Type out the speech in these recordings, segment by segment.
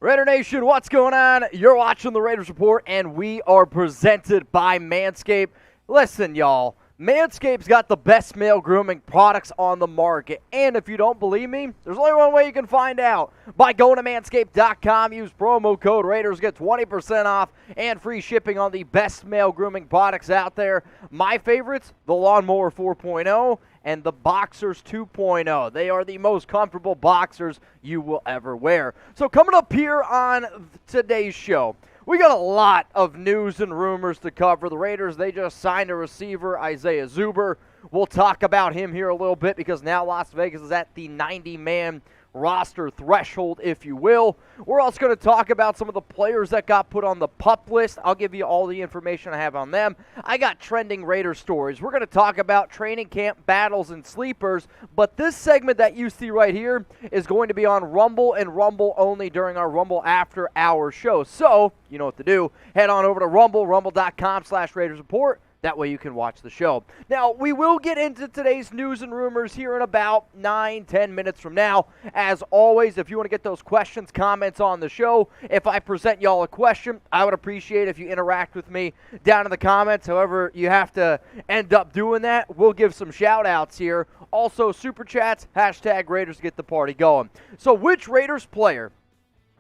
Raider Nation, what's going on? You're watching the Raiders Report, and we are presented by Manscaped. Listen, y'all, Manscaped's got the best male grooming products on the market, and if you don't believe me, there's only one way you can find out. By going to manscaped.com, use promo code Raiders, get 20% off and free shipping on the best male grooming products out there. My favorites, the Lawnmower 4.0 and the Boxers 2.0. They are the most comfortable boxers you will ever wear. So coming up here on today's show, we got a lot of news and rumors to cover. The Raiders, they just signed a receiver, Isaiah Zuber. We'll talk about him here a little bit because now Las Vegas is at the 90-man roster threshold, if you will. We're also going to talk about some of the players that got put on the PUP list. I'll give you all the information I have on them. I got trending Raider stories. We're going to talk about training camp battles and sleepers, but this segment that you see right here is going to be on Rumble and Rumble only during our Rumble After Hours show. So, you know what to do. Head on over to Rumble, rumble.com/Raiders Report. That way you can watch the show. Now, we will get into today's news and rumors here in about 9-10 minutes from now. As always, if you want to get those questions, comments on the show, if I present y'all a question, I would appreciate if you interact with me down in the comments. However, you have to end up doing that. We'll give some shout-outs here. Also, Super Chats, hashtag Raiders get the party going. So, which Raiders player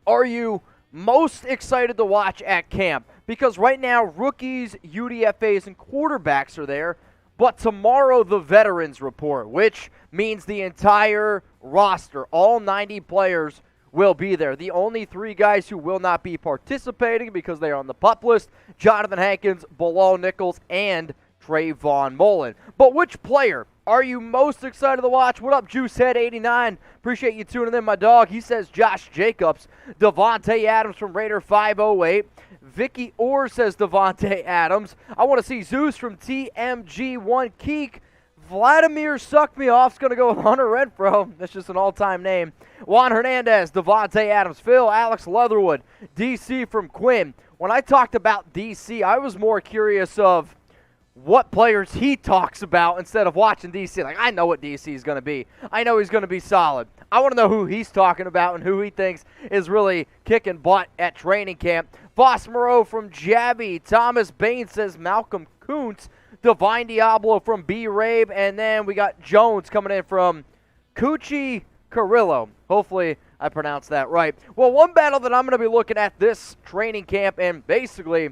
are you most excited to watch at camp? Because right now, rookies, UDFAs, and quarterbacks are there. But tomorrow, the veterans report, which means the entire roster, all 90 players, will be there. The only 3 guys who will not be participating because they are on the PUP list, Johnathan Hankins, Bilal Nichols, and Trayvon Mullen. But which player are you most excited to watch? What up, Juicehead89? Appreciate you tuning in, my dog. He says Josh Jacobs. Devontae Adams from Raider 508. Vicky Orr says Devontae Adams. I want to see Zeus from TMG1 Keek. Vladimir Suck Me Off's going to go with Hunter Renfro. That's just an all-time name. Juan Hernandez, Devontae Adams. Phil, Alex Leatherwood. DC from Quinn. When I talked about DC, I was more curious of what players he talks about instead of watching DC. Like, I know what DC is going to be. I know he's going to be solid. I want to know who he's talking about and who he thinks is really kicking butt at training camp. Voss Moreau from Jabby. Thomas Bain says Malcolm Kuntz. Divine Diablo from B-Rabe. And then we got Jones coming in from Cucci Carrillo. Hopefully I pronounced that right. Well, one battle that I'm going to be looking at this training camp, and basically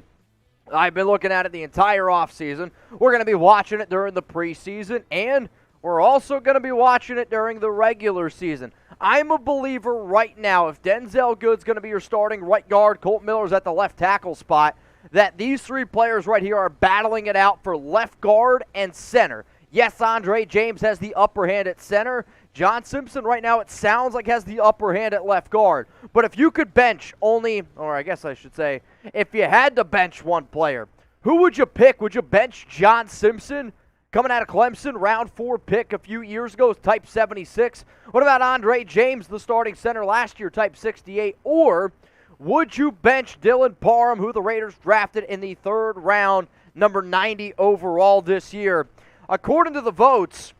I've been looking at it the entire offseason. We're going to be watching it during the preseason, and we're also going to be watching it during the regular season. I'm a believer right now, if Denzel Good's going to be your starting right guard, Colt Miller's at the left tackle spot, that these 3 players right here are battling it out for left guard and center. Yes, Andre James has the upper hand at center. John Simpson right now, it sounds like, has the upper hand at left guard. But if you could bench only, or I guess I should say, if you had to bench one player, who would you pick? Would you bench John Simpson, coming out of Clemson, round 4 pick a few years ago, type 76? What about Andre James, the starting center last year, type 68? Or would you bench Dylan Parham, who the Raiders drafted in the 3rd round, number 90 overall this year? According to the votes,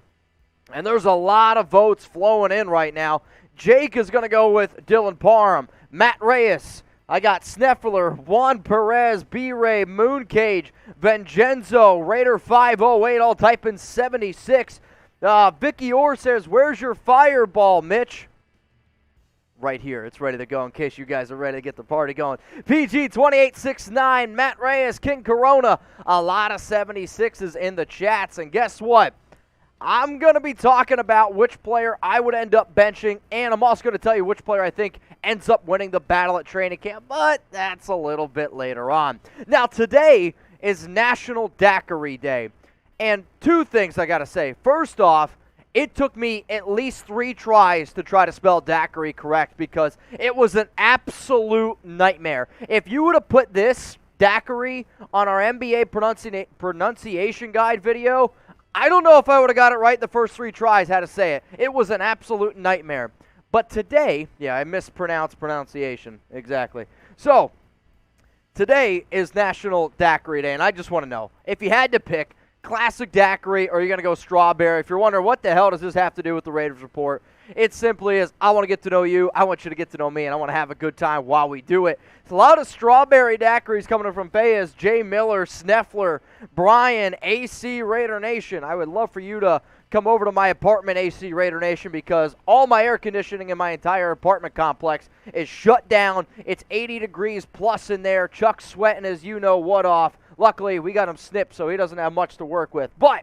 and there's a lot of votes flowing in right now, Jake is going to go with Dylan Parham. Matt Reyes, I got Sneffler, Juan Perez, B-Ray, Mooncage, Vincenzo, Raider 508, all typing 76. Vicky Orr says, where's your fireball, Mitch? Right here. It's ready to go in case you guys are ready to get the party going. PG2869, Matt Reyes, King Corona. A lot of 76s in the chats. And guess what? I'm going to be talking about which player I would end up benching, and I'm also going to tell you which player I think ends up winning the battle at training camp, but that's a little bit later on. Now, today is National Daiquiri Day, and 2 things I got to say. First off, it took me at least 3 tries to try to spell daiquiri correct because it was an absolute nightmare. If you would have put this, daiquiri, on our NBA pronunciation guide video, I don't know if I would have got it right the first 3 tries how to say it. It was an absolute nightmare. But today, yeah, I mispronounced pronunciation. Exactly. So, today is National Daiquiri Day, and I just want to know, if you had to pick classic daiquiri, or are you going to go strawberry? If you're wondering what the hell does this have to do with the Raiders Report, it simply is, I want to get to know you, I want you to get to know me, and I want to have a good time while we do it. It's a lot of strawberry daiquiris coming in from Fayez, Jay Miller, Sneffler, Brian, AC Raider Nation. I would love for you to come over to my apartment, AC Raider Nation, because all my air conditioning in my entire apartment complex is shut down. It's 80 degrees plus in there. Chuck's sweating as you know what off. Luckily, we got him snipped, so he doesn't have much to work with. But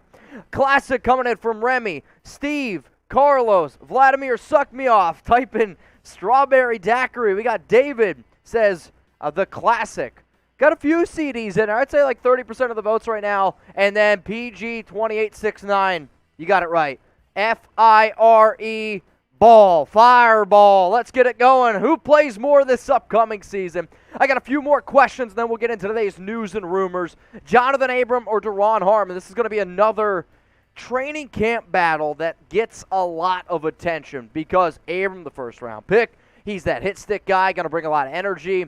classic coming in from Remy, Steve, Carlos, Vladimir Suck Me Off, type in strawberry daiquiri. We got David, says the classic. Got a few CDs in there. I'd say like 30% of the votes right now. And then PG2869. You got it right. F-I-R-E, ball, fireball. Let's get it going. Who plays more this upcoming season? I got a few more questions, and then we'll get into today's news and rumors. Johnathan Abram or Duron Harmon? This is going to be another training camp battle that gets a lot of attention because Abram, the first-round pick, he's that hit stick guy, going to bring a lot of energy.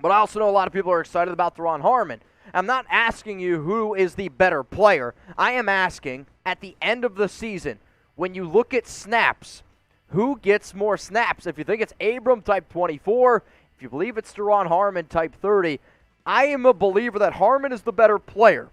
But I also know a lot of people are excited about Duron Harmon. I'm not asking you who is the better player. I am asking, at the end of the season, when you look at snaps, who gets more snaps? If you think it's Abram, type 24. If you believe it's Duron Harmon, type 30. I am a believer that Harmon is the better player.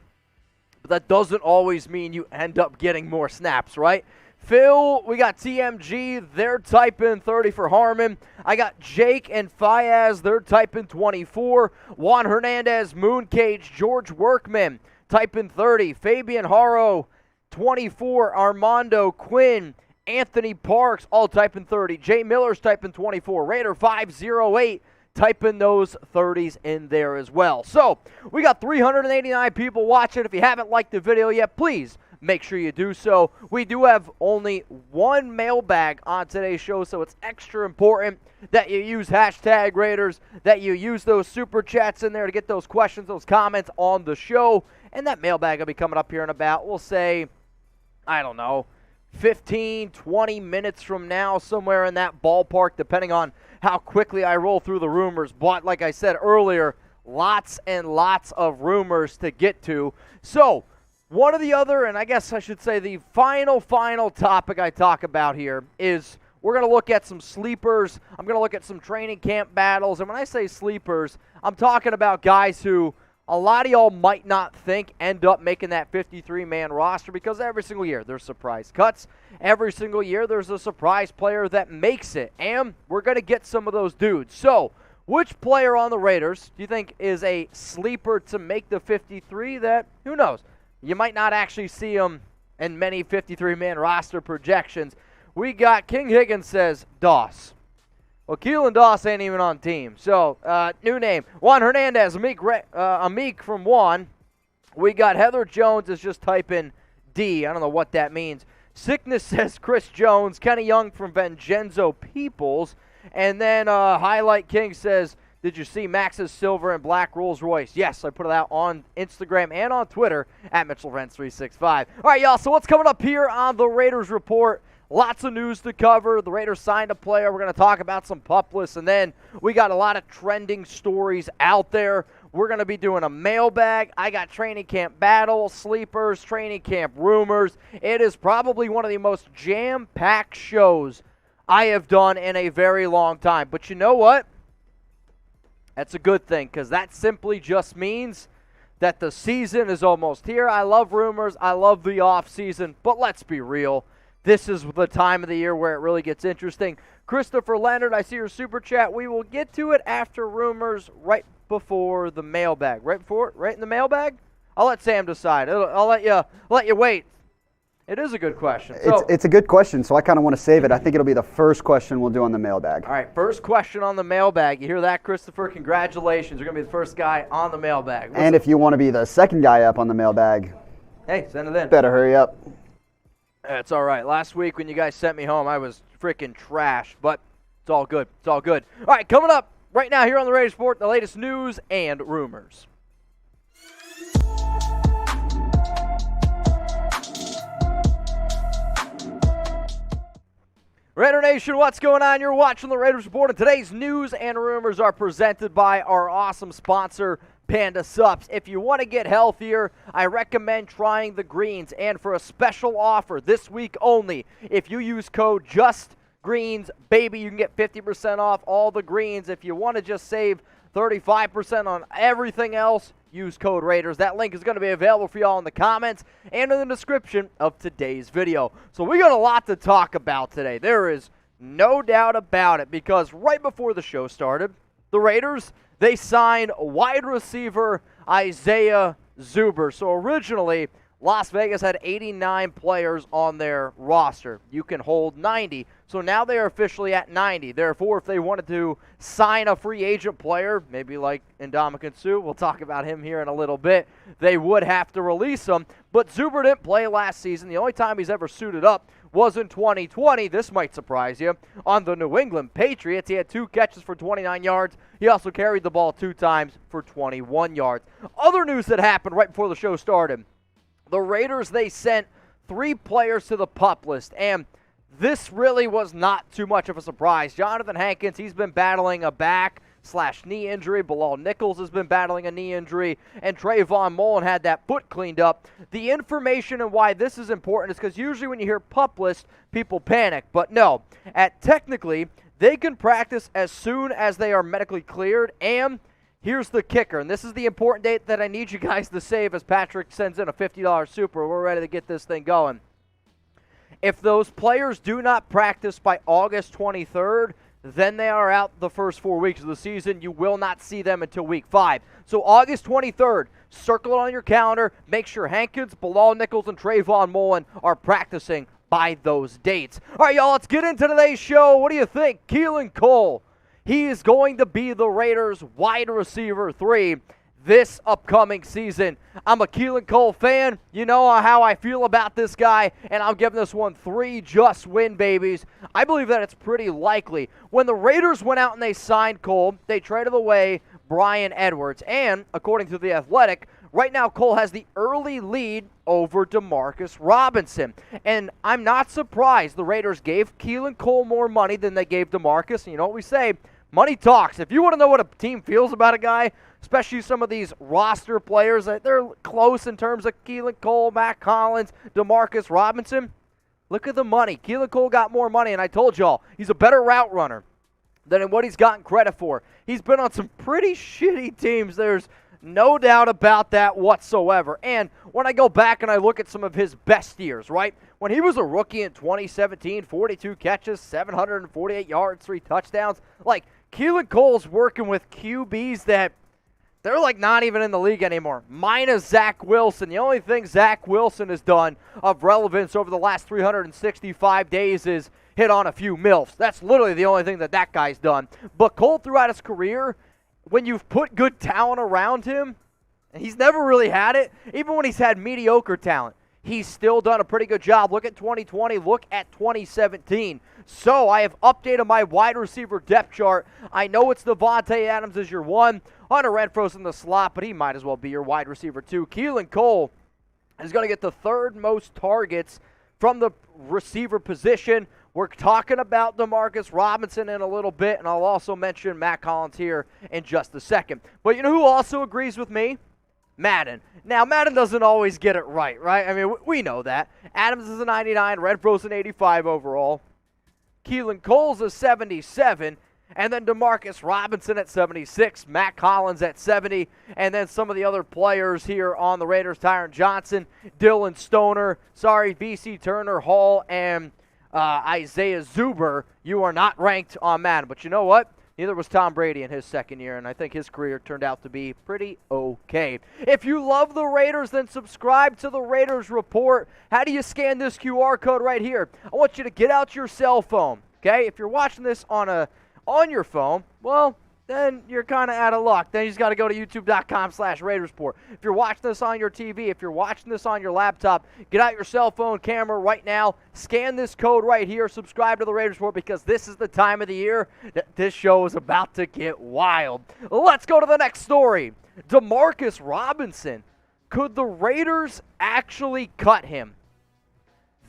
But that doesn't always mean you end up getting more snaps, right? Phil, we got TMG, they're typing 30 for Harmon. I got Jake and Fayez, they're typing 24. Juan Hernandez, Mooncage, George Workman, typing 30. Fabian Haro, 24. Armando, Quinn, Anthony Parks, all typing 30. Jay Miller's typing 24. Raider 508, typing those 30s in there as well. So, we got 389 people watching. If you haven't liked the video yet, please make sure you do so. We do have only one mailbag on today's show, so it's extra important that you use hashtag Raiders, that you use those super chats in there to get those questions, those comments on the show. And that mailbag will be coming up here in about, we'll say, I don't know, 15, 20 minutes from now, somewhere in that ballpark, depending on how quickly I roll through the rumors. But like I said earlier, lots and lots of rumors to get to. So, one of the other, and I guess I should say the final topic I talk about here is we're going to look at some sleepers. I'm going to look at some training camp battles. And when I say sleepers, I'm talking about guys who a lot of y'all might not think end up making that 53-man roster because every single year there's surprise cuts. Every single year there's a surprise player that makes it. And we're going to get some of those dudes. So, which player on the Raiders do you think is a sleeper to make the 53 that, who knows? You might not actually see him in many 53-man roster projections. We got King Higgins says Doss. Well, Keelan Doss ain't even on team. So, new name. Juan Hernandez, Amik from Juan. We got Heather Jones is just typing D. I don't know what that means. Sickness says Chris Jones. Kenny Young from Vincenzo Peoples. And then Highlight King says, did you see Max's silver and black Rolls Royce? Yes, I put it out on Instagram and on Twitter at Mitchell Renz 365. All right, y'all, so what's coming up here on the Raiders Report? Lots of news to cover. The Raiders signed a player. We're going to talk about some pup lists, and then we got a lot of trending stories out there. We're going to be doing a mailbag. I got training camp battle, sleepers, training camp rumors. It is probably one of the most jam-packed shows I have done in a very long time. But you know what? That's a good thing because that simply just means that the season is almost here. I love rumors. I love the off season. But let's be real. This is the time of the year where it really gets interesting. Christopher Leonard, I see your super chat. We will get to it after rumors right before the mailbag. Right in the mailbag? I'll let Sam decide. I'll let you wait. It is a good question. It's a good question, so I kind of want to save it. I think it'll be the first question we'll do on the mailbag. All right, first question on the mailbag. You hear that, Christopher? Congratulations. You're going to be the first guy on the mailbag. And if you want to be the second guy up on the mailbag, hey, send it in. Better hurry up. It's all right. Last week when you guys sent me home, I was freaking trashed, but it's all good. It's all good. All right, coming up right now here on the Raiders Report, the latest news and rumors. Raider Nation, what's going on? You're watching the Raiders Report, and today's news and rumors are presented by our awesome sponsor, Panda Supps. If you want to get healthier, I recommend trying the greens, and for a special offer this week only, if you use code JUSTGreensBaby, you can get 50% off all the greens. If you want to just save 35% on everything else, use code Raiders. That link is going to be available for y'all in the comments and in the description of today's video. So we got a lot to talk about today. There is no doubt about it, because right before the show started, the Raiders, they signed wide receiver Isaiah Zuber. So originally, Las Vegas had 89 players on their roster. You can hold 90. So now they are officially at 90. Therefore, if they wanted to sign a free agent player, maybe like Ndamukong Suh, we'll talk about him here in a little bit, they would have to release him. But Zuber didn't play last season. The only time he's ever suited up was in 2020. This might surprise you. On the New England Patriots, he had 2 catches for 29 yards. He also carried the ball 2 times for 21 yards. Other news that happened right before the show started. The Raiders, they sent 3 players to the PUP list, and this really was not too much of a surprise. Johnathan Hankins, he's been battling a back/knee injury. Bilal Nichols has been battling a knee injury, and Trayvon Mullen had that foot cleaned up. The information and why this is important is because usually when you hear PUP list, people panic. But no, technically, they can practice as soon as they are medically cleared, and here's the kicker, and this is the important date that I need you guys to save as Patrick sends in a $50 super. We're ready to get this thing going. If those players do not practice by August 23rd, then they are out the first 4 weeks of the season. You will not see them until week 5. So August 23rd, circle it on your calendar. Make sure Hankins, Bilal Nichols, and Trayvon Mullen are practicing by those dates. All right, y'all, let's get into today's show. What do you think? Keelan Cole, he is going to be the Raiders' wide receiver 3 this upcoming season. I'm a Keelan Cole fan. You know how I feel about this guy, and I'm giving this one 3 just win babies. I believe that it's pretty likely. When the Raiders went out and they signed Cole, they traded away Bryan Edwards, and according to The Athletic, right now Cole has the early lead over Demarcus Robinson. And I'm not surprised the Raiders gave Keelan Cole more money than they gave Demarcus. And you know what we say? Money talks. If you want to know what a team feels about a guy, especially some of these roster players, they're close in terms of Keelan Cole, Mack, Hollins, Demarcus Robinson, look at the money. Keelan Cole got more money, and I told y'all, he's a better route runner than what he's gotten credit for. He's been on some pretty shitty teams. There's no doubt about that whatsoever. And when I go back and I look at some of his best years, right? When he was a rookie in 2017, 42 catches, 748 yards, 3 touchdowns. Like, Keelan Cole's working with QBs that they're like not even in the league anymore. Minus Zach Wilson. The only thing Zach Wilson has done of relevance over the last 365 days is hit on a few MILFs. That's literally the only thing that guy's done. But Cole, throughout his career, when you've put good talent around him, and he's never really had it, even when he's had mediocre talent, he's still done a pretty good job. Look at 2020, look at 2017. So I have updated my wide receiver depth chart. I know it's Davante Adams as your 1, Hunter Renfro's in the slot, but he might as well be your wide receiver 2. Keelan Cole is going to get the 3rd most targets from the receiver position. We're talking about Demarcus Robinson in a little bit, and I'll also mention Mack Hollins here in just a second. But you know who also agrees with me? Madden. Now, Madden doesn't always get it right? I mean, we know that. Adams is a 99, Renfro's an 85 overall. Keelan Cole's a 77, and then Demarcus Robinson at 76, Mack Hollins at 70, and then some of the other players here on the Raiders, Tyron Johnson, Dylan Stoner, VC Turner, Hall, and Isaiah Zuber. You are not ranked on Madden, but you know what? Neither was Tom Brady in his 2nd year, and I think his career turned out to be pretty okay. If you love the Raiders, then subscribe to the Raiders Report. How do you scan this QR code right here? I want you to get out your cell phone, okay? If you're watching this on your phone, well, then you're kind of out of luck. Then you just got to go to youtube.com/RaidersReport. If you're watching this on your TV, if you're watching this on your laptop, get out your cell phone camera right now, scan this code right here, subscribe to the Raiders Report, because this is the time of the year that this show is about to get wild. Let's go to the next story. Demarcus Robinson. Could the Raiders actually cut him?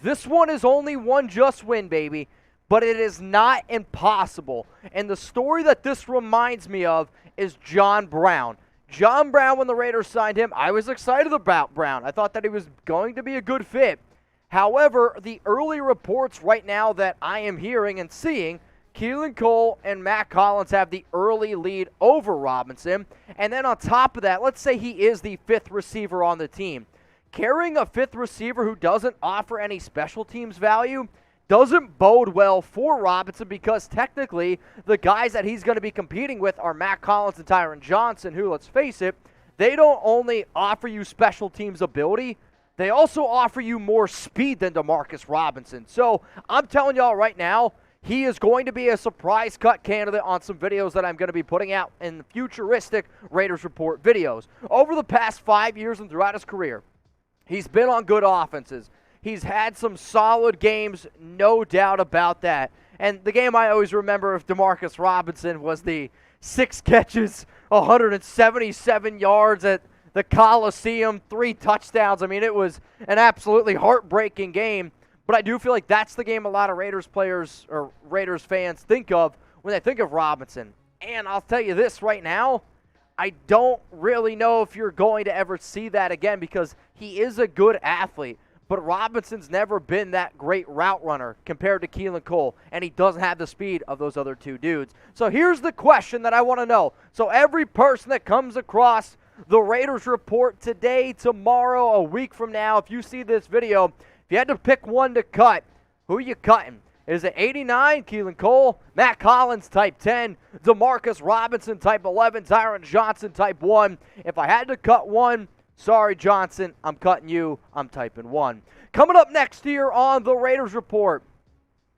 This one is only one just win, baby. but it is not impossible. And the story that this reminds me of is John Brown. John Brown, when the Raiders signed him, I was excited about Brown. I thought that he was going to be a good fit. However, the early reports right now that I am hearing and seeing, Keelan Cole and Mack Hollins have the early lead over Robinson. And then on top of that, let's say he is the fifth receiver on the team. Carrying a fifth receiver who doesn't offer any special teams value doesn't bode well for Robinson, because technically the guys that he's going to be competing with are Mack Hollins and Tyron Johnson, who, let's face it, they don't only offer you special teams ability, they also offer you more speed than Demarcus Robinson. So I'm telling y'all right now, he is going to be a surprise cut candidate on some videos that I'm going to be putting out in futuristic Raiders Report videos. Over the past 5 years and throughout his career, he's been on good offenses. He's had some solid games, no doubt about that. And the game I always remember of Demarcus Robinson was the 6 catches, 177 yards at the Coliseum, 3 touchdowns. I mean, it was an absolutely heartbreaking game. But I do feel like that's the game a lot of Raiders players or Raiders fans think of when they think of Robinson. And I'll tell you this right now, I don't really know if you're going to ever see that again, because he is a good athlete. But Robinson's never been that great route runner compared to Keelan Cole, and he doesn't have the speed of those other 2 dudes. So here's the question that I want to know. So every person that comes across the Raiders Report today, tomorrow, a week from now, if you see this video, if you had to pick one to cut, who are you cutting? Is it 89, Keelan Cole, Mack Hollins, type 10, Demarcus Robinson, type 11, Tyron Johnson, type 1? If I had to cut one, sorry, Johnson, I'm cutting you. I'm typing 1. Coming up next here on the Raiders Report,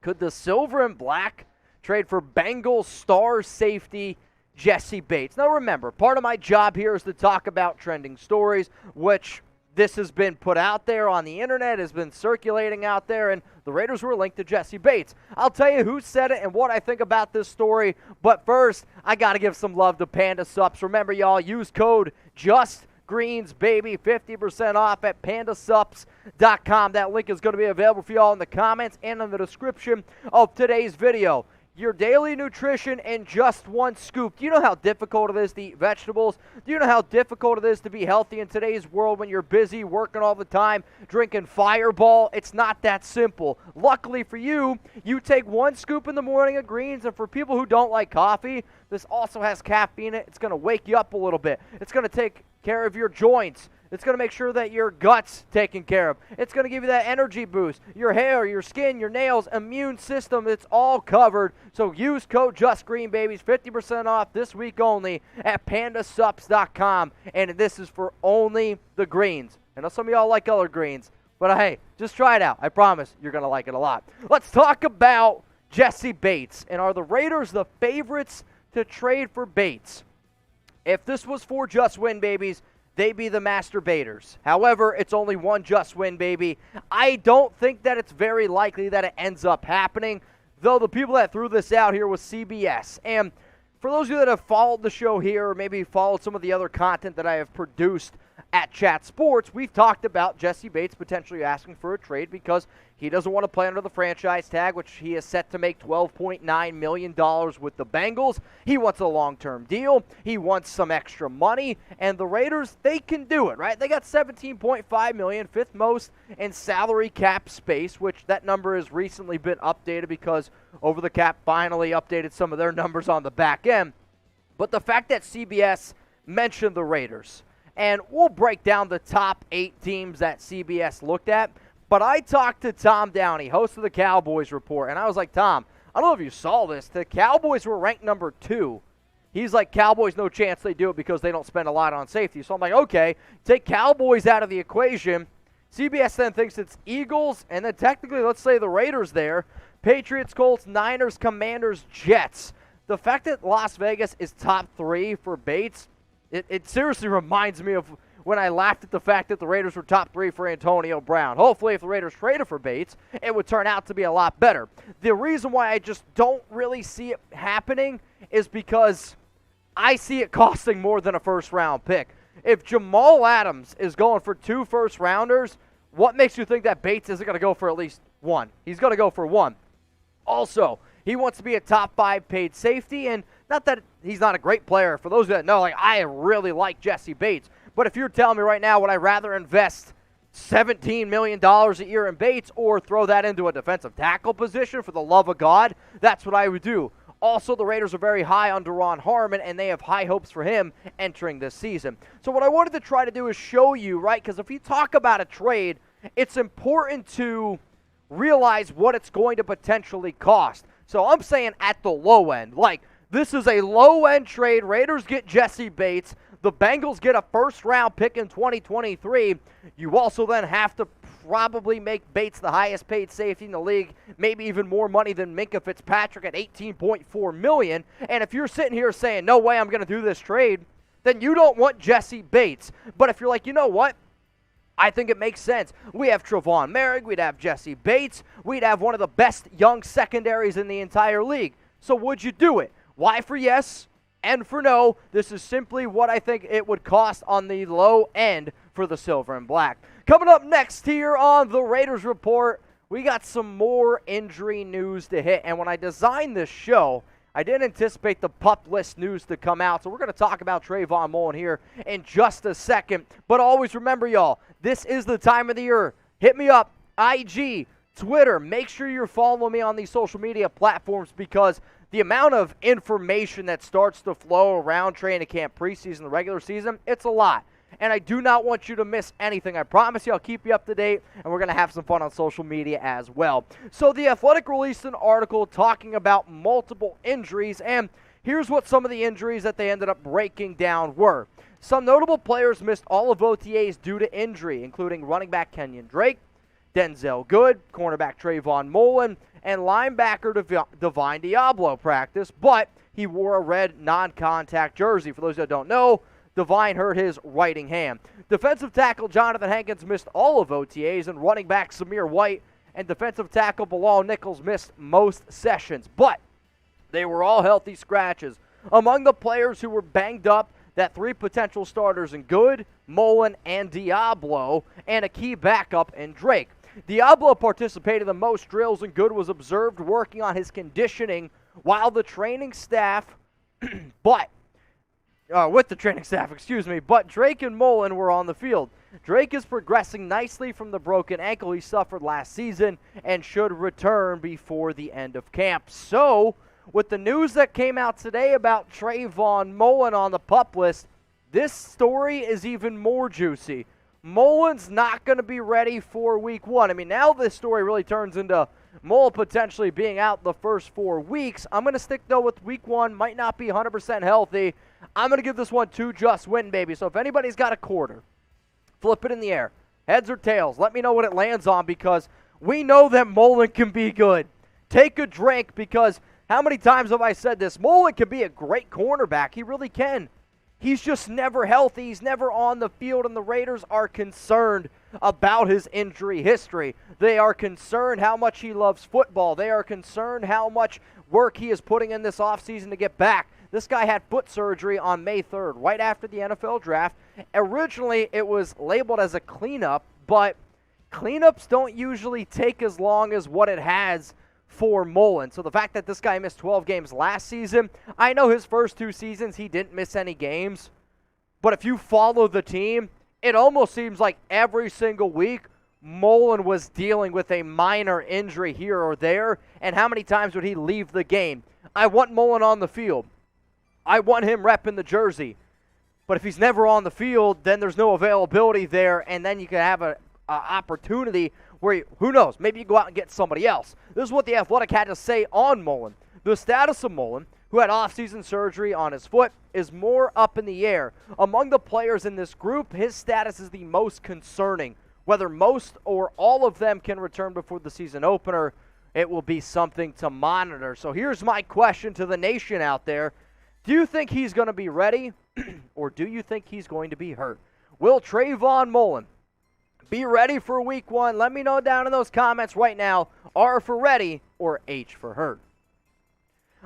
could the Silver and Black trade for Bengals star safety Jessie Bates? Now remember, part of my job here is to talk about trending stories, which this has been put out there on the internet, has been circulating out there, and the Raiders were linked to Jessie Bates. I'll tell you who said it and what I think about this story, but first, I got to give some love to Panda Sups. Remember, y'all, use code JUSTGreensBaby, 50% off at pandasups.com. That link is going to be available for y'all in the comments and in the description of today's video. Your daily nutrition in just one scoop. Do you know how difficult it is to eat vegetables? Do you know how difficult it is to be healthy in today's world when you're busy, working all the time, drinking Fireball? It's not that simple. Luckily for you, you take 1 scoop in the morning of greens, and for people who don't like coffee, this also has caffeine in it. It's going to wake you up a little bit. It's going to take care of your joints. It's going to make sure that your gut's taken care of. It's going to give you that energy boost. Your hair, your skin, your nails, immune system, it's all covered. So use code JustGreenBabies, 50% off this week only at pandasups.com. And this is for only the greens. I know some of y'all like other greens, but hey, just try it out. I promise you're going to like it a lot. Let's talk about Jessie Bates. And are the Raiders the favorites to trade for Bates? If this was for Just Win Babies, they'd be the masturbators. However, it's only one Just Win baby. I don't think that it's very likely that it ends up happening, though the people that threw this out here was CBS. And for those of you that have followed the show here, or maybe followed some of the other content that I have produced at Chat Sports, we've talked about Jessie Bates potentially asking for a trade because he doesn't want to play under the franchise tag, which he is set to make $12.9 million with the Bengals. He wants a long-term deal. He wants some extra money. And the Raiders, they can do it, right? They got $17.5 million, 5th most in salary cap space, which that number has recently been updated because Over the Cap finally updated some of their numbers on the back end. But the fact that CBS mentioned the Raiders, and we'll break down the top 8 teams that CBS looked at. But I talked to Tom Downey, host of the Cowboys Report, and I was like, Tom, I don't know if you saw this. The Cowboys were ranked number 2. He's like, Cowboys, no chance they do it because they don't spend a lot on safety. So I'm like, okay, take Cowboys out of the equation. CBS then thinks it's Eagles, and then technically, let's say the Raiders there. Patriots, Colts, Niners, Commanders, Jets. The fact that Las Vegas is top 3 for Bates, it seriously reminds me of when I laughed at the fact that the Raiders were top 3 for Antonio Brown. Hopefully, if the Raiders traded for Bates, it would turn out to be a lot better. The reason why I just don't really see it happening is because I see it costing more than a first-round pick. If Jamal Adams is going for 2 first-rounders, what makes you think that Bates isn't going to go for at least 1? He's going to go for 1. Also, he wants to be a top 5 paid safety, and not that he's not a great player. For those that know, I really like Jessie Bates. But if you're telling me right now, would I rather invest $17 million a year in Bates or throw that into a defensive tackle position for the love of God? That's what I would do. Also, the Raiders are very high on Duron Harmon, and they have high hopes for him entering this season. So what I wanted to try to do is show you, right, because if you talk about a trade, it's important to realize what it's going to potentially cost. So I'm saying at the low end, this is a low-end trade. Raiders get Jessie Bates. The Bengals get a first-round pick in 2023. You also then have to probably make Bates the highest-paid safety in the league, maybe even more money than Minkah Fitzpatrick at $18.4 million. And if you're sitting here saying, no way I'm going to do this trade, then you don't want Jessie Bates. But if you're like, you know what? I think it makes sense. We have Trayvon Mullen, we'd have Jessie Bates, we'd have one of the best young secondaries in the entire league. So would you do it? Y for yes, N for no. This is simply what I think it would cost on the low end for the Silver and Black. Coming up next here on the Raiders Report, we got some more injury news to hit. And when I designed this show, I didn't anticipate the PUP list news to come out, so we're going to talk about Trayvon Mullen here in just a second. But always remember, y'all, this is the time of the year. Hit me up, IG, Twitter. Make sure you're following me on these social media platforms because the amount of information that starts to flow around training camp, preseason, the regular season, it's a lot. And I do not want you to miss anything. I promise you I'll keep you up to date, and we're going to have some fun on social media as well. So The Athletic released an article talking about multiple injuries, and here's what some of the injuries that they ended up breaking down were. Some notable players missed all of OTAs due to injury, including running back Kenyon Drake, Denzel Good, cornerback Trayvon Mullen, and linebacker Divine Diablo practice, but he wore a red non-contact jersey. For those that don't know, Divine hurt his right hand. Defensive tackle Johnathan Hankins missed all of OTAs, and running back Samir White and defensive tackle Bilal Nichols missed most sessions, but they were all healthy scratches. Among the players who were banged up, that 3 potential starters in Good, Mullen, and Diablo, and a key backup in Drake. Diablo participated in the most drills, and Good was observed working on his conditioning while the training staff, but Drake and Mullen were on the field. Drake is progressing nicely from the broken ankle he suffered last season and should return before the end of camp. So, with the news that came out today about Trayvon Mullen on the PUP list, this story is even more juicy. Mullen's not going to be ready for week 1. I mean, now this story really turns into Mullen potentially being out the first 4 weeks. I'm going to stick, though, with week 1. Might not be 100% healthy. I'm going to give this one 2 just win, baby. So if anybody's got a quarter, flip it in the air. Heads or tails. Let me know what it lands on because we know that Mullen can be good. Take a drink because how many times have I said this? Mullen can be a great cornerback. He really can. He's just never healthy. He's never on the field, and the Raiders are concerned about his injury history. They are concerned how much he loves football. They are concerned how much work he is putting in this offseason to get back. This guy had foot surgery on May 3rd, right after the NFL draft. Originally, it was labeled as a cleanup, but cleanups don't usually take as long as what it has for Mullen. So the fact that this guy missed 12 games last season, I know his first 2 seasons he didn't miss any games, but if you follow the team, it almost seems like every single week Mullen was dealing with a minor injury here or there, and how many times would he leave the game? I want Mullen on the field. I want him repping the jersey. But if he's never on the field, then there's no availability there, and then you can have an opportunity where, who knows, maybe you go out and get somebody else. This is what The Athletic had to say on Mullen. The status of Mullen, who had off-season surgery on his foot, is more up in the air. Among the players in this group, his status is the most concerning. Whether most or all of them can return before the season opener, it will be something to monitor. So here's my question to the nation out there. Do you think he's going to be ready, or do you think he's going to be hurt? Will Trayvon Mullen be ready for week 1? Let me know down in those comments right now. R for ready or H for hurt.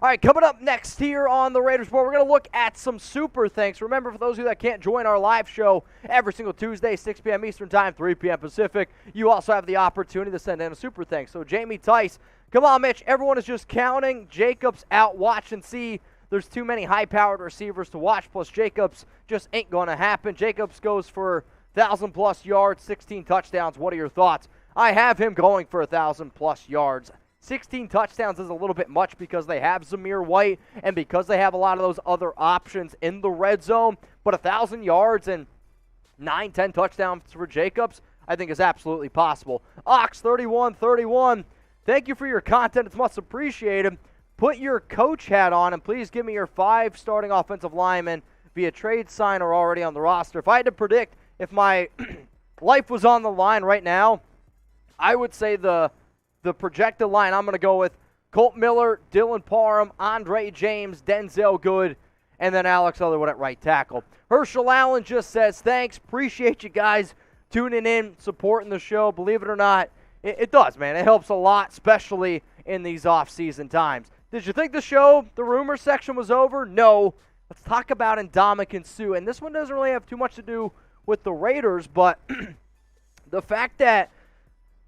All right, coming up next here on the Raiders Report, we're going to look at some super thanks. Remember, for those of you that can't join our live show every single Tuesday, 6 p.m. Eastern Time, 3 p.m. Pacific, you also have the opportunity to send in a super thanks. So, Jamie Tice, come on, Mitch. Everyone is just counting. Jacobs out. Watch and see. There's too many high-powered receivers to watch, plus Jacobs just ain't going to happen. Jacobs goes for 1,000-plus yards, 16 touchdowns. What are your thoughts? I have him going for 1,000-plus yards. 16 touchdowns is a little bit much because they have Zamir White and because they have a lot of those other options in the red zone. But 1,000 yards and 9, 10 touchdowns for Jacobs, I think is absolutely possible. Ox3131, thank you for your content. It's much appreciated. Put your coach hat on and please give me your 5 starting offensive linemen via trade sign or already on the roster. If I had to predict if my life was on the line right now, I would say the projected line I'm going to go with Colt Miller, Dylan Parham, Andre James, Denzel Good, and then Alex Leatherwood at right tackle. Herschel Allen just says, thanks, appreciate you guys tuning in, supporting the show. Believe it or not, it does, man. It helps a lot, especially in these off-season times. Did you think the rumor section was over? No. Let's talk about Ndamukong Suh. And this one doesn't really have too much to do with the Raiders, but the fact that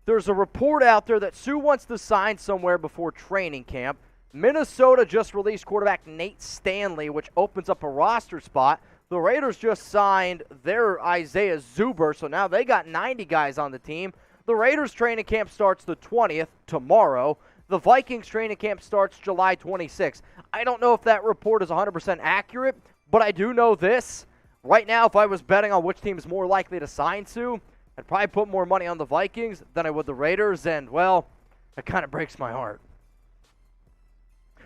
there's a report out there that Suh wants to sign somewhere before training camp. Minnesota just released quarterback Nate Stanley, which opens up a roster spot. The Raiders just signed their Isaiah Zuber, so now they got 90 guys on the team. The Raiders training camp starts the 20th, tomorrow. The Vikings training camp starts July 26th. I don't know if that report is 100% accurate, but I do know this. Right now, if I was betting on which team is more likely to sign Suh, I'd probably put more money on the Vikings than I would the Raiders, and, well, that kind of breaks my heart.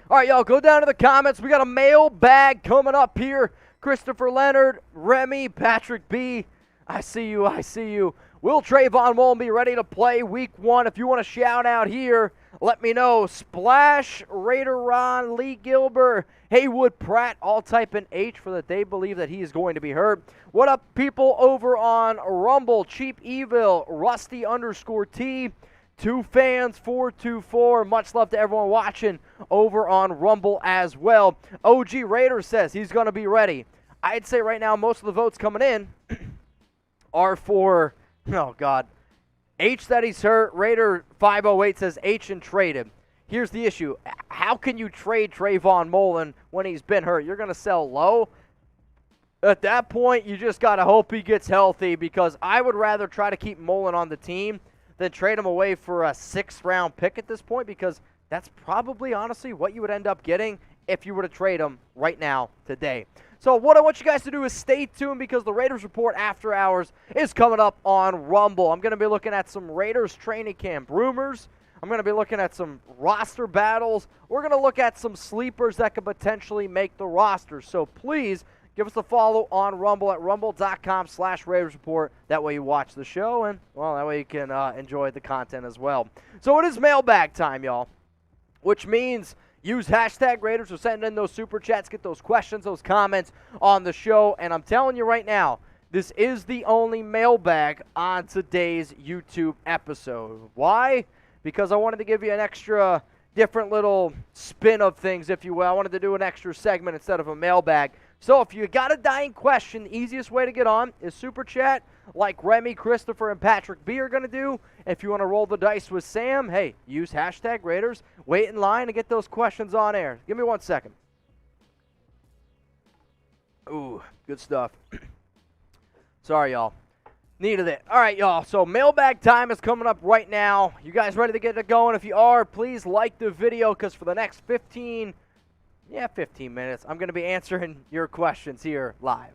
All right, y'all, go down to the comments. We got a mailbag coming up here. Christopher Leonard, Remy, Patrick B. I see you, I see you. Will Trayvon Mullen be ready to play week 1? If you want to shout out here, let me know. Splash, Raider Ron, Lee Gilbert, Haywood Pratt, all type in H for that they believe that he is going to be hurt. What up, people over on Rumble? Cheap Evil, Rusty_T, 2fans424. Much love to everyone watching over on Rumble as well. OG Raider says he's going to be ready. I'd say right now most of the votes coming in are for, oh God, H that he's hurt. Raider 508 says H and traded. Here's the issue. How can you trade Trayvon Mullen when he's been hurt? You're going to sell low? At that point, you just got to hope he gets healthy, because I would rather try to keep Mullen on the team than trade him away for a 6th-round pick at this point, because that's probably, honestly, what you would end up getting if you were to trade him right now, today. So what I want you guys to do is stay tuned, because the Raiders Report After Hours is coming up on Rumble. I'm going to be looking at some Raiders training camp rumors. I'm going to be looking at some roster battles. We're going to look at some sleepers that could potentially make the roster. So please give us a follow on Rumble at rumble.com/Raiders Report. That way you watch the show, and, well, that way you can enjoy the content as well. So it is mailbag time, y'all, which means use hashtag Raiders to send in those super chats, get those questions, those comments on the show. And I'm telling you right now, this is the only mailbag on today's YouTube episode. Why? Because I wanted to give you an extra different little spin of things, if you will. I wanted to do an extra segment instead of a mailbag. So if you got a dying question, the easiest way to get on is super chat, like Remy, Christopher, and Patrick B are going to do. If you want to roll the dice with Sam, hey, use hashtag Raiders. Wait in line and get those questions on air. Give me 1 second. Ooh, good stuff. Sorry, y'all. Needed it. All right, y'all. So mailbag time is coming up right now. You guys ready to get it going? If you are, please like the video, because for the next 15 minutes, I'm going to be answering your questions here live.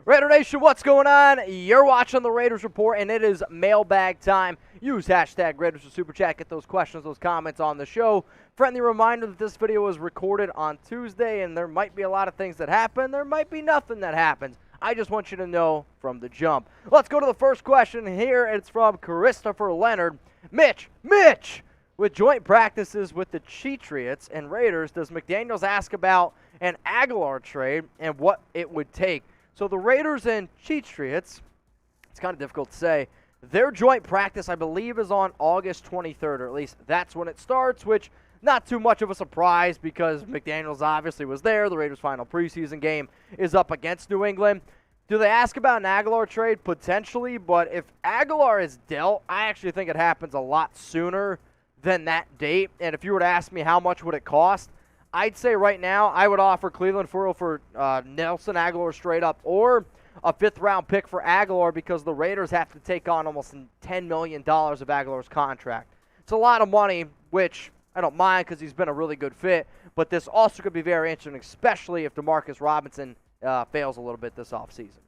Raider Nation, what's going on? You're watching the Raiders Report, and it is mailbag time. Use hashtag Raiders for Super Chat. Get those questions, those comments on the show. Friendly reminder that this video was recorded on Tuesday, and there might be a lot of things that happen. There might be nothing that happens. I just want you to know from the jump. Let's go to the first question here. It's from Christopher Leonard. Mitch, with joint practices with the Cheatriots and Raiders, does McDaniels ask about an Aguilar trade and what it would take? So the Raiders and Cheatriots, it's kind of difficult to say, their joint practice, I believe, is on August 23rd, or at least that's when it starts, which not too much of a surprise because McDaniels obviously was there. The Raiders' final preseason game is up against New England. Do they ask about an Aguilar trade? Potentially, but if Aguilar is dealt, I actually think it happens a lot sooner than that date. And if you were to ask me how much would it cost, I'd say right now I would offer Cleveland for Nelson Aguilar straight up, or a 5th-round pick for Aguilar, because the Raiders have to take on almost $10 million of Aguilar's contract. It's a lot of money, which I don't mind because he's been a really good fit, but this also could be very interesting, especially if Demarcus Robinson fails a little bit this offseason.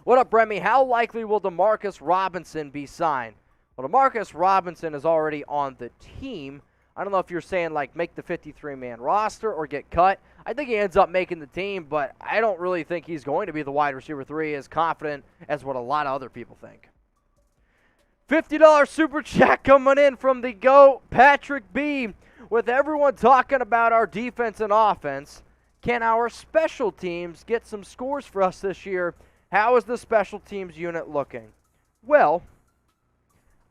What up, Remy? How likely will Demarcus Robinson be signed? Well, Demarcus Robinson is already on the team. I don't know if you're saying, like, make the 53-man roster or get cut. I think he ends up making the team, but I don't really think he's going to be the wide receiver 3 as confident as what a lot of other people think. $50 super chat coming in from the GOAT, Patrick B. With everyone talking about our defense and offense, can our special teams get some scores for us this year? How is the special teams unit looking? Well,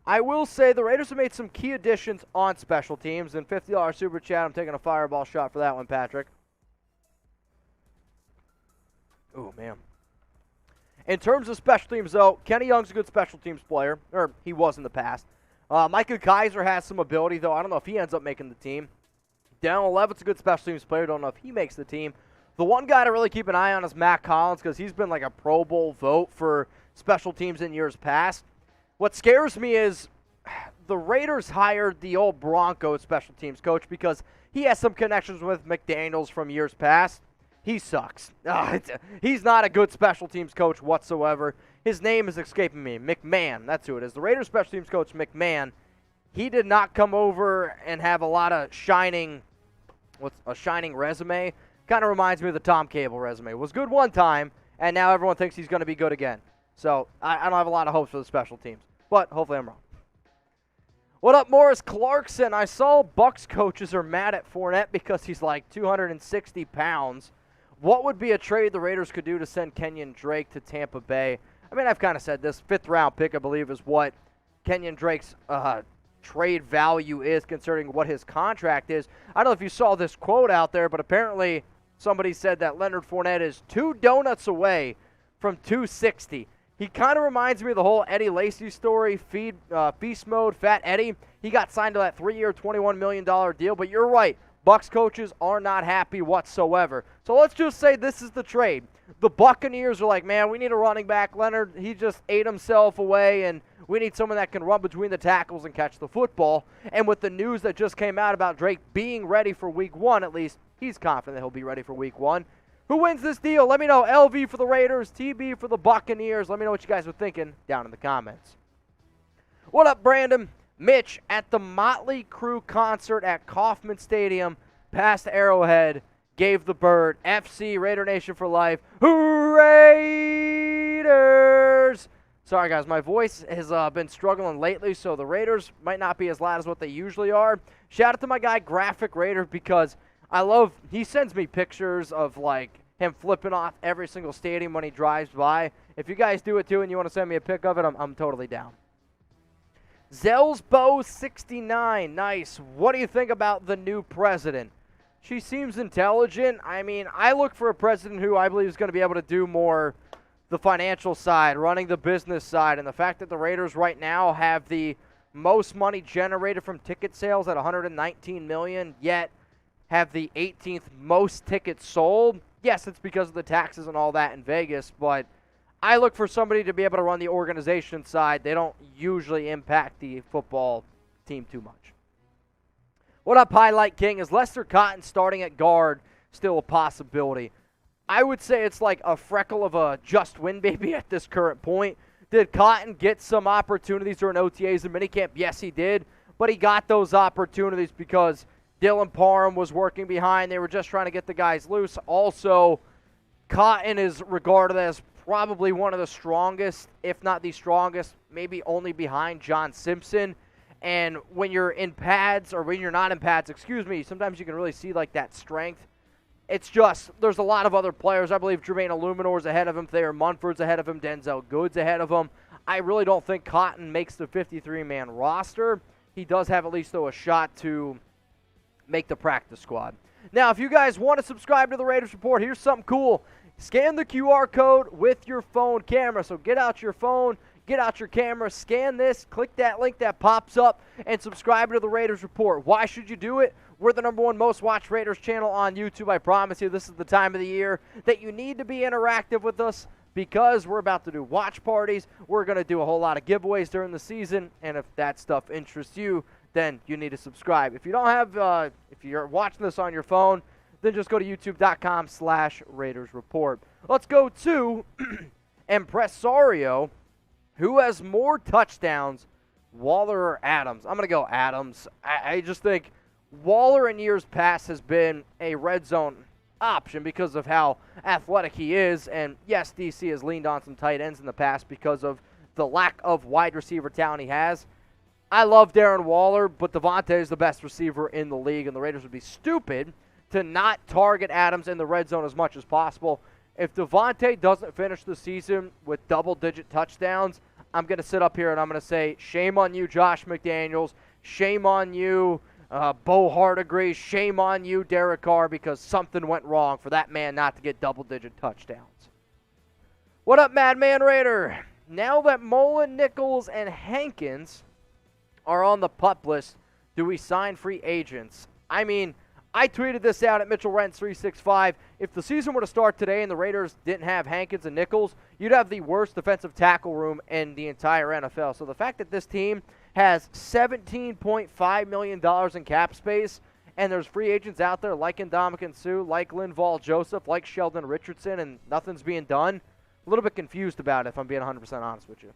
I will say the Raiders have made some key additions on special teams, and $50 super chat, I'm taking a fireball shot for that one, Patrick. Oh, man. In terms of special teams, though, Kenny Young's a good special teams player, or he was in the past. Micah Kaiser has some ability, though. I don't know if he ends up making the team. Daniel Levitt's a good special teams player. Don't know if he makes the team. The one guy to really keep an eye on is Mack Hollins, because he's been like a Pro Bowl vote for special teams in years past. What scares me is the Raiders hired the old Broncos special teams coach because he has some connections with McDaniels from years past. He sucks. He's not a good special teams coach whatsoever. His name is escaping me. McMahon, that's who it is. The Raiders special teams coach, McMahon, he did not come over and have a lot of shining resume. Kind of reminds me of the Tom Cable resume. Was good one time, and now everyone thinks he's going to be good again. So I don't have a lot of hopes for the special teams, but hopefully I'm wrong. What up, Morris Clarkson? I saw Bucs coaches are mad at Fournette because he's like 260 pounds. What would be a trade the Raiders could do to send Kenyon Drake to Tampa Bay? I mean, I've kind of said this. 5th-round pick, I believe, is what Kenyon Drake's trade value is considering what his contract is. I don't know if you saw this quote out there, but apparently somebody said that Leonard Fournette is 2 donuts away from 260. He kind of reminds me of the whole Eddie Lacy story, Feast Mode, Fat Eddie. He got signed to that 3-year, $21 million deal, but you're right. Bucs coaches are not happy whatsoever. So let's just say this is the trade. The Buccaneers are like, man, we need a running back. Leonard, he just ate himself away, and we need someone that can run between the tackles and catch the football. And with the news that just came out about Drake being ready for Week 1, at least he's confident that he'll be ready for Week 1. Who wins this deal? Let me know. LV for the Raiders, TB for the Buccaneers. Let me know what you guys were thinking down in the comments. What up, Brandon? Mitch at the Motley Crue concert at Kauffman Stadium past Arrowhead gave the bird. FC Raider Nation for life. Raiders! Sorry, guys. My voice has been struggling lately, so the Raiders might not be as loud as what they usually are. Shout out to my guy, Graphic Raider, because he sends me pictures of, like, him flipping off every single stadium when he drives by. If you guys do it, too, and you want to send me a pic of it, I'm totally down. Zelsbo69, nice. What do you think about the new president? She seems intelligent. I mean, I look for a president who I believe is going to be able to do more the financial side, running the business side, and the fact that the Raiders right now have the most money generated from ticket sales at $119 million, yet have the 18th most tickets sold. Yes, it's because of the taxes and all that in Vegas, but I look for somebody to be able to run the organization side. They don't usually impact the football team too much. What up, Highlight King? Is Lester Cotton starting at guard still a possibility? I would say it's like a freckle of a just win baby at this current point. Did Cotton get some opportunities during OTAs and minicamp? Yes, he did, but he got those opportunities because Dylan Parham was working behind. They were just trying to get the guys loose. Also, Cotton is regarded as probably one of the strongest, if not the strongest, maybe only behind John Simpson. And when you're in pads, or when you're not in pads, sometimes you can really see like that strength. It's just, there's a lot of other players. I believe Jermaine Illuminor's ahead of him. Thayer Munford's ahead of him. Denzel Good's ahead of him. I really don't think Cotton makes the 53-man roster. He does have at least, though, a shot to make the practice squad. Now, if you guys want to subscribe to the Raiders Report, here's something cool. Scan the QR code with your phone camera. So get out your phone, get out your camera, scan this, click that link that pops up, and subscribe to the Raiders Report. Why should you do it? We're the #1 most watched Raiders channel on YouTube. I promise you, this is the time of the year that you need to be interactive with us because we're about to do watch parties. We're going to do a whole lot of giveaways during the season, and if that stuff interests you, then you need to subscribe. If you don't have, if you're watching this on your phone, then just go to youtube.com/Raiders Report. Let's go to Impresario, who has more touchdowns, Waller or Adams. I'm going to go Adams. I just think Waller in years past has been a red zone option because of how athletic he is. And yes, DC has leaned on some tight ends in the past because of the lack of wide receiver talent he has. I love Darren Waller, but Devontae is the best receiver in the league, and the Raiders would be stupid to not target Adams in the red zone as much as possible. If Devontae doesn't finish the season with double-digit touchdowns, I'm going to sit up here and I'm going to say, shame on you, Josh McDaniels. Shame on you, Bo Hardegree. Shame on you, Derek Carr, because something went wrong for that man not to get double-digit touchdowns. What up, Madman Raider? Now that Mullen, Nichols, and Hankins are on the PUP list, do we sign free agents? I mean, I tweeted this out at Mitchell Renz 365. If the season were to start today and the Raiders didn't have Hankins and Nichols, you'd have the worst defensive tackle room in the entire NFL. So the fact that this team has $17.5 million in cap space, and there's free agents out there like Ndamukong Suh, like Linval Joseph, like Sheldon Richardson, and nothing's being done, a little bit confused about it if I'm being 100% honest with you.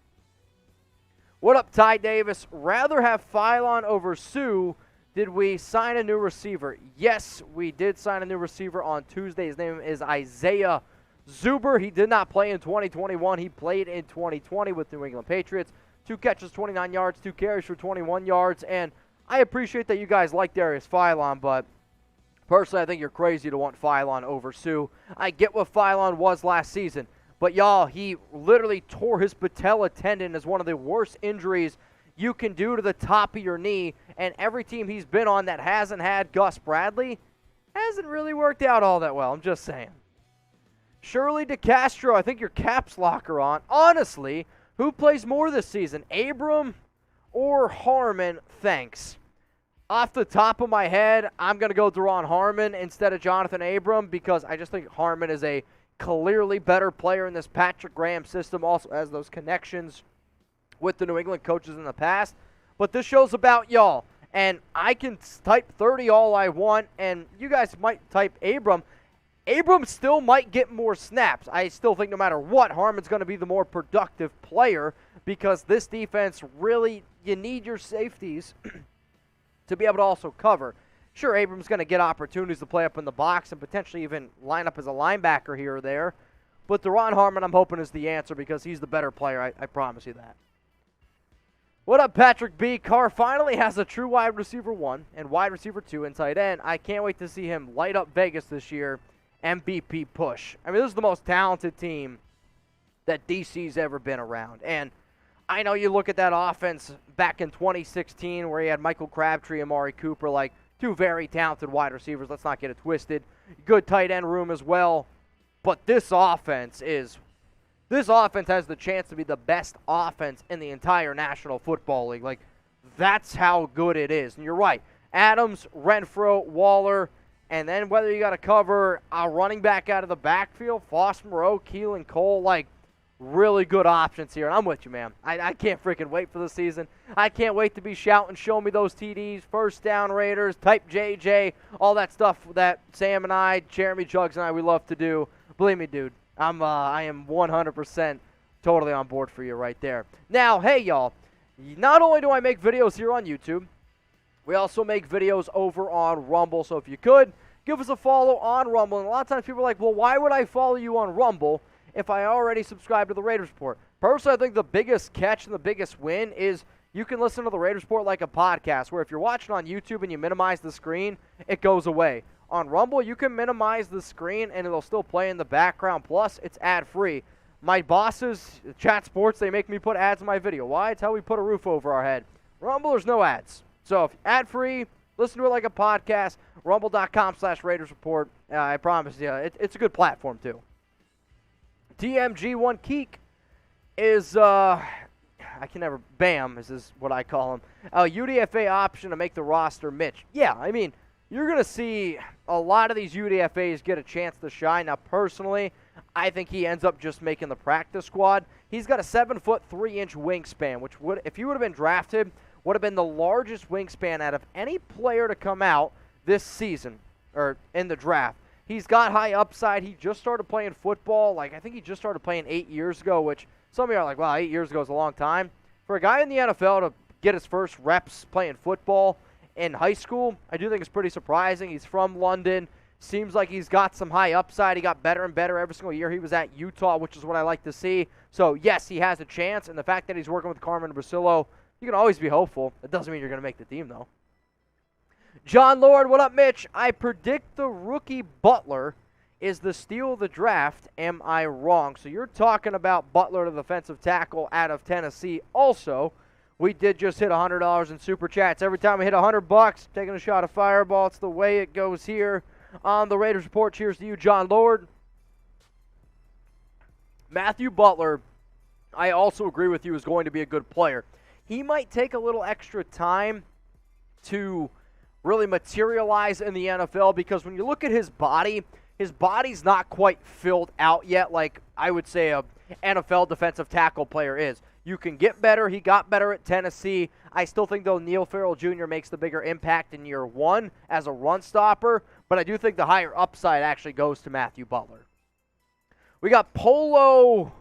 What up, Ty Davis? Rather have Phylon over Suh. Did we sign a new receiver? Yes, we did sign a new receiver on Tuesday. His name is Isaiah Zuber. He did not play in 2021. He played in 2020 with New England Patriots. 2 catches, 29 yards, 2 carries for 21 yards. And I appreciate that you guys like Darius Phylon, but personally I think you're crazy to want Phylon over Suh. I get what Phylon was last season. But, y'all, he literally tore his patella tendon as one of the worst injuries you can do to the top of your knee. And every team he's been on that hasn't had Gus Bradley hasn't really worked out all that well. I'm just saying. Shirley DeCastro, I think your caps lock are on. Honestly, who plays more this season, Abram or Harmon? Thanks. Off the top of my head, I'm going to go Duron Harmon instead of Johnathan Abram because I just think Harmon is a clearly better player in this Patrick Graham system, also has those connections with the New England coaches in the past. But this show's about y'all, and I can type 30 all I want, and you guys might type Abram. Abram still might get more snaps. I still think no matter what, Harmon's going to be the more productive player because this defense really, you need your safeties to be able to also cover. Sure, Abram's going to get opportunities to play up in the box and potentially even line up as a linebacker here or there. But Duron Harmon, I'm hoping, is the answer because he's the better player. I promise you that. What up, Patrick B? Carr finally has a true wide receiver 1 and wide receiver 2 and tight end. I can't wait to see him light up Vegas this year. MVP push. I mean, this is the most talented team that DC's ever been around. And I know you look at that offense back in 2016 where he had Michael Crabtree and Amari Cooper, like, 2 very talented wide receivers. Let's not get it twisted. Good tight end room as well. But this offense has the chance to be the best offense in the entire National Football League. Like, that's how good it is. And you're right. Adams, Renfro, Waller, and then whether you got to cover a running back out of the backfield, Foss Moreau, Keelan Cole, like, really good options here. And I'm with you, man. I can't freaking wait for the season. I can't wait to be shouting, show me those TDs, first down Raiders, type JJ, all that stuff that Sam and I, Jeremy Jugs and I, we love to do. Believe me, dude, I am 100% totally on board for you right there. Now, hey, y'all, not only do I make videos here on YouTube, we also make videos over on Rumble. So if you could, give us a follow on Rumble. And a lot of times people are like, well, why would I follow you on Rumble if I already subscribe to the Raiders Report? Personally, I think the biggest catch and the biggest win is you can listen to the Raiders Report like a podcast, where if you're watching on YouTube and you minimize the screen, it goes away. On Rumble, you can minimize the screen and it'll still play in the background. Plus, it's ad-free. My bosses, Chat Sports, they make me put ads in my video. Why? It's how we put a roof over our head. Rumble, there's no ads. So if ad-free, Listen to it like a podcast, rumble.com/Raiders Report. I promise you, it's a good platform, too. TMG1 Keek is, Bam, this is what I call him. UDFA option to make the roster, Mitch. Yeah, I mean, you're going to see a lot of these UDFAs get a chance to shine. Now, personally, I think he ends up just making the practice squad. He's got a 7-foot 3-inch wingspan, which would, if he would have been drafted, would have been the largest wingspan out of any player to come out this season or in the draft. He's got high upside. He just started playing football. I think he just started playing 8 years ago, which some of you are like, wow, 8 years ago is a long time. For a guy in the NFL to get his first reps playing football in high school, I do think it's pretty surprising. He's from London. Seems like he's got some high upside. He got better and better every single year he was at Utah, which is what I like to see. So, yes, he has a chance. And the fact that he's working with Carmen Brasillo, you can always be hopeful. It doesn't mean you're going to make the team, though. John Lord, what up, Mitch? I predict the rookie Butler is the steal of the draft. Am I wrong? So you're talking about Butler, the defensive tackle out of Tennessee. Also, we did just hit $100 in Super Chats. Every time we hit $100, taking a shot of Fireball. It's the way it goes here on the Raiders Report. Cheers to you, John Lord. Matthew Butler, I also agree with you, is going to be a good player. He might take a little extra time to really materialize in the NFL because when you look at his body's not quite filled out yet like I would say a NFL defensive tackle player is. You can get better. He got better at Tennessee. I still think, though, Neil Farrell Jr. makes the bigger impact in year one as a run stopper, but I do think the higher upside actually goes to Matthew Butler. We got Polo,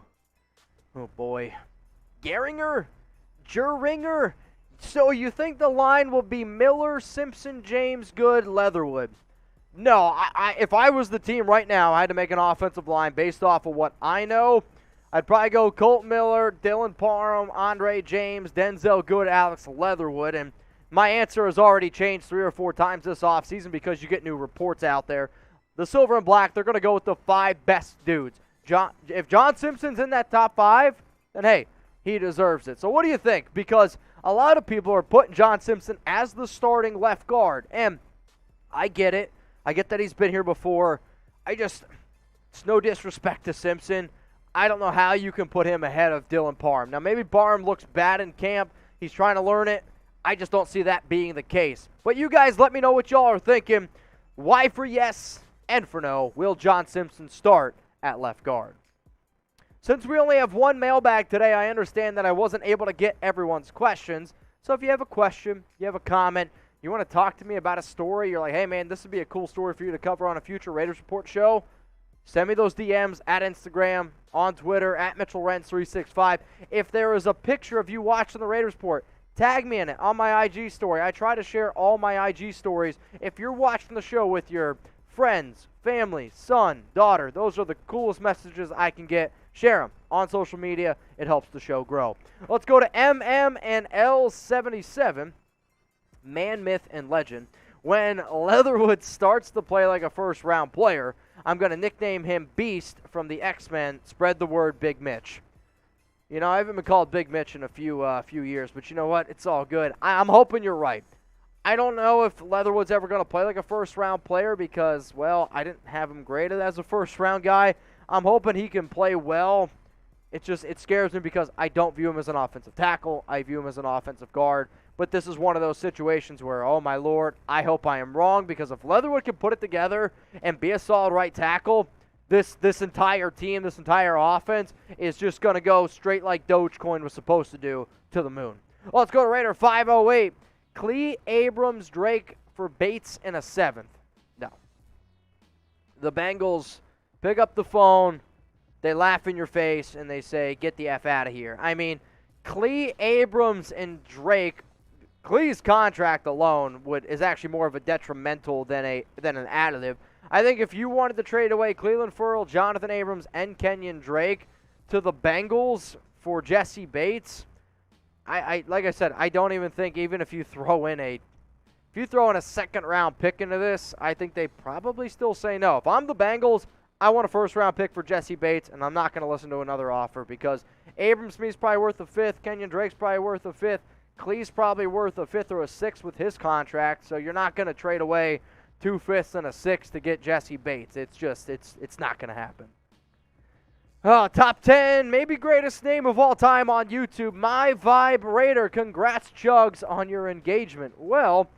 oh boy, Geringer. So you think the line will be Miller, Simpson, James, Good, Leatherwood? No, if I was the team right now, I had to make an offensive line based off of what I know. I'd probably go Colt Miller, Dylan Parham, Andre James, Denzel Good, Alex Leatherwood. And my answer has already changed 3 or 4 times this offseason because you get new reports out there. The Silver and Black, they're going to go with the 5 best dudes. If John Simpson's in that top 5, then hey, he deserves it. So what do you think? Because a lot of people are putting John Simpson as the starting left guard. And I get it. I get that he's been here before. It's no disrespect to Simpson. I don't know how you can put him ahead of Dylan Parham. Now, maybe Parham looks bad in camp. He's trying to learn it. I just don't see that being the case. But you guys let me know what y'all are thinking. Y for yes and for no. Will John Simpson start at left guard? Since we only have one mailbag today, I understand that I wasn't able to get everyone's questions. So if you have a question, you have a comment, you want to talk to me about a story, you're like, hey, man, this would be a cool story for you to cover on a future Raiders Report show, send me those DMs at Instagram, on Twitter, at Mitchell Renz 365. If there is a picture of you watching the Raiders Report, tag me in it on my IG story. I try to share all my IG stories. If you're watching the show with your friends, family, son, daughter, those are the coolest messages I can get. Share them on social media. It helps the show grow. Let's go to MM and L77, man, myth, and legend. When Leatherwood starts to play like a first-round player, I'm going to nickname him Beast from the X-Men. Spread the word, Big Mitch. You know, I haven't been called Big Mitch in a few years, but you know what? It's all good. I'm hoping you're right. I don't know if Leatherwood's ever going to play like a first-round player because, well, I didn't have him graded as a first-round guy. I'm hoping he can play well. It scares me because I don't view him as an offensive tackle. I view him as an offensive guard. But this is one of those situations where, oh, my Lord, I hope I am wrong because if Leatherwood can put it together and be a solid right tackle, this entire team, this entire offense is just going to go straight like Dogecoin was supposed to do to the moon. Well, let's go to Raider 508. Clee, Abrams, Drake for Bates in a 7th. No. The Bengals pick up the phone, they laugh in your face, and they say, get the F out of here. I mean, Clee, Abrams, and Drake, Clee's contract alone is actually more of a detrimental than an additive. I think if you wanted to trade away Cleelan Ferrell, Johnathan Abrams, and Kenyon Drake to the Bengals for Jessie Bates, I like I said, I don't even think even if you throw in a second-round pick into this, I think they probably still say no. If I'm the Bengals, I want a first-round pick for Jessie Bates, and I'm not going to listen to another offer because Abrams to me is probably worth a 5th. Kenyon Drake's probably worth a 5th. Clee's probably worth a 5th or a 6th with his contract, so you're not going to trade away 2 5ths and a 6th to get Jessie Bates. It's not going to happen. Top 10, maybe greatest name of all time on YouTube, My Vibe Raider. Congrats, Chugs, on your engagement. Well,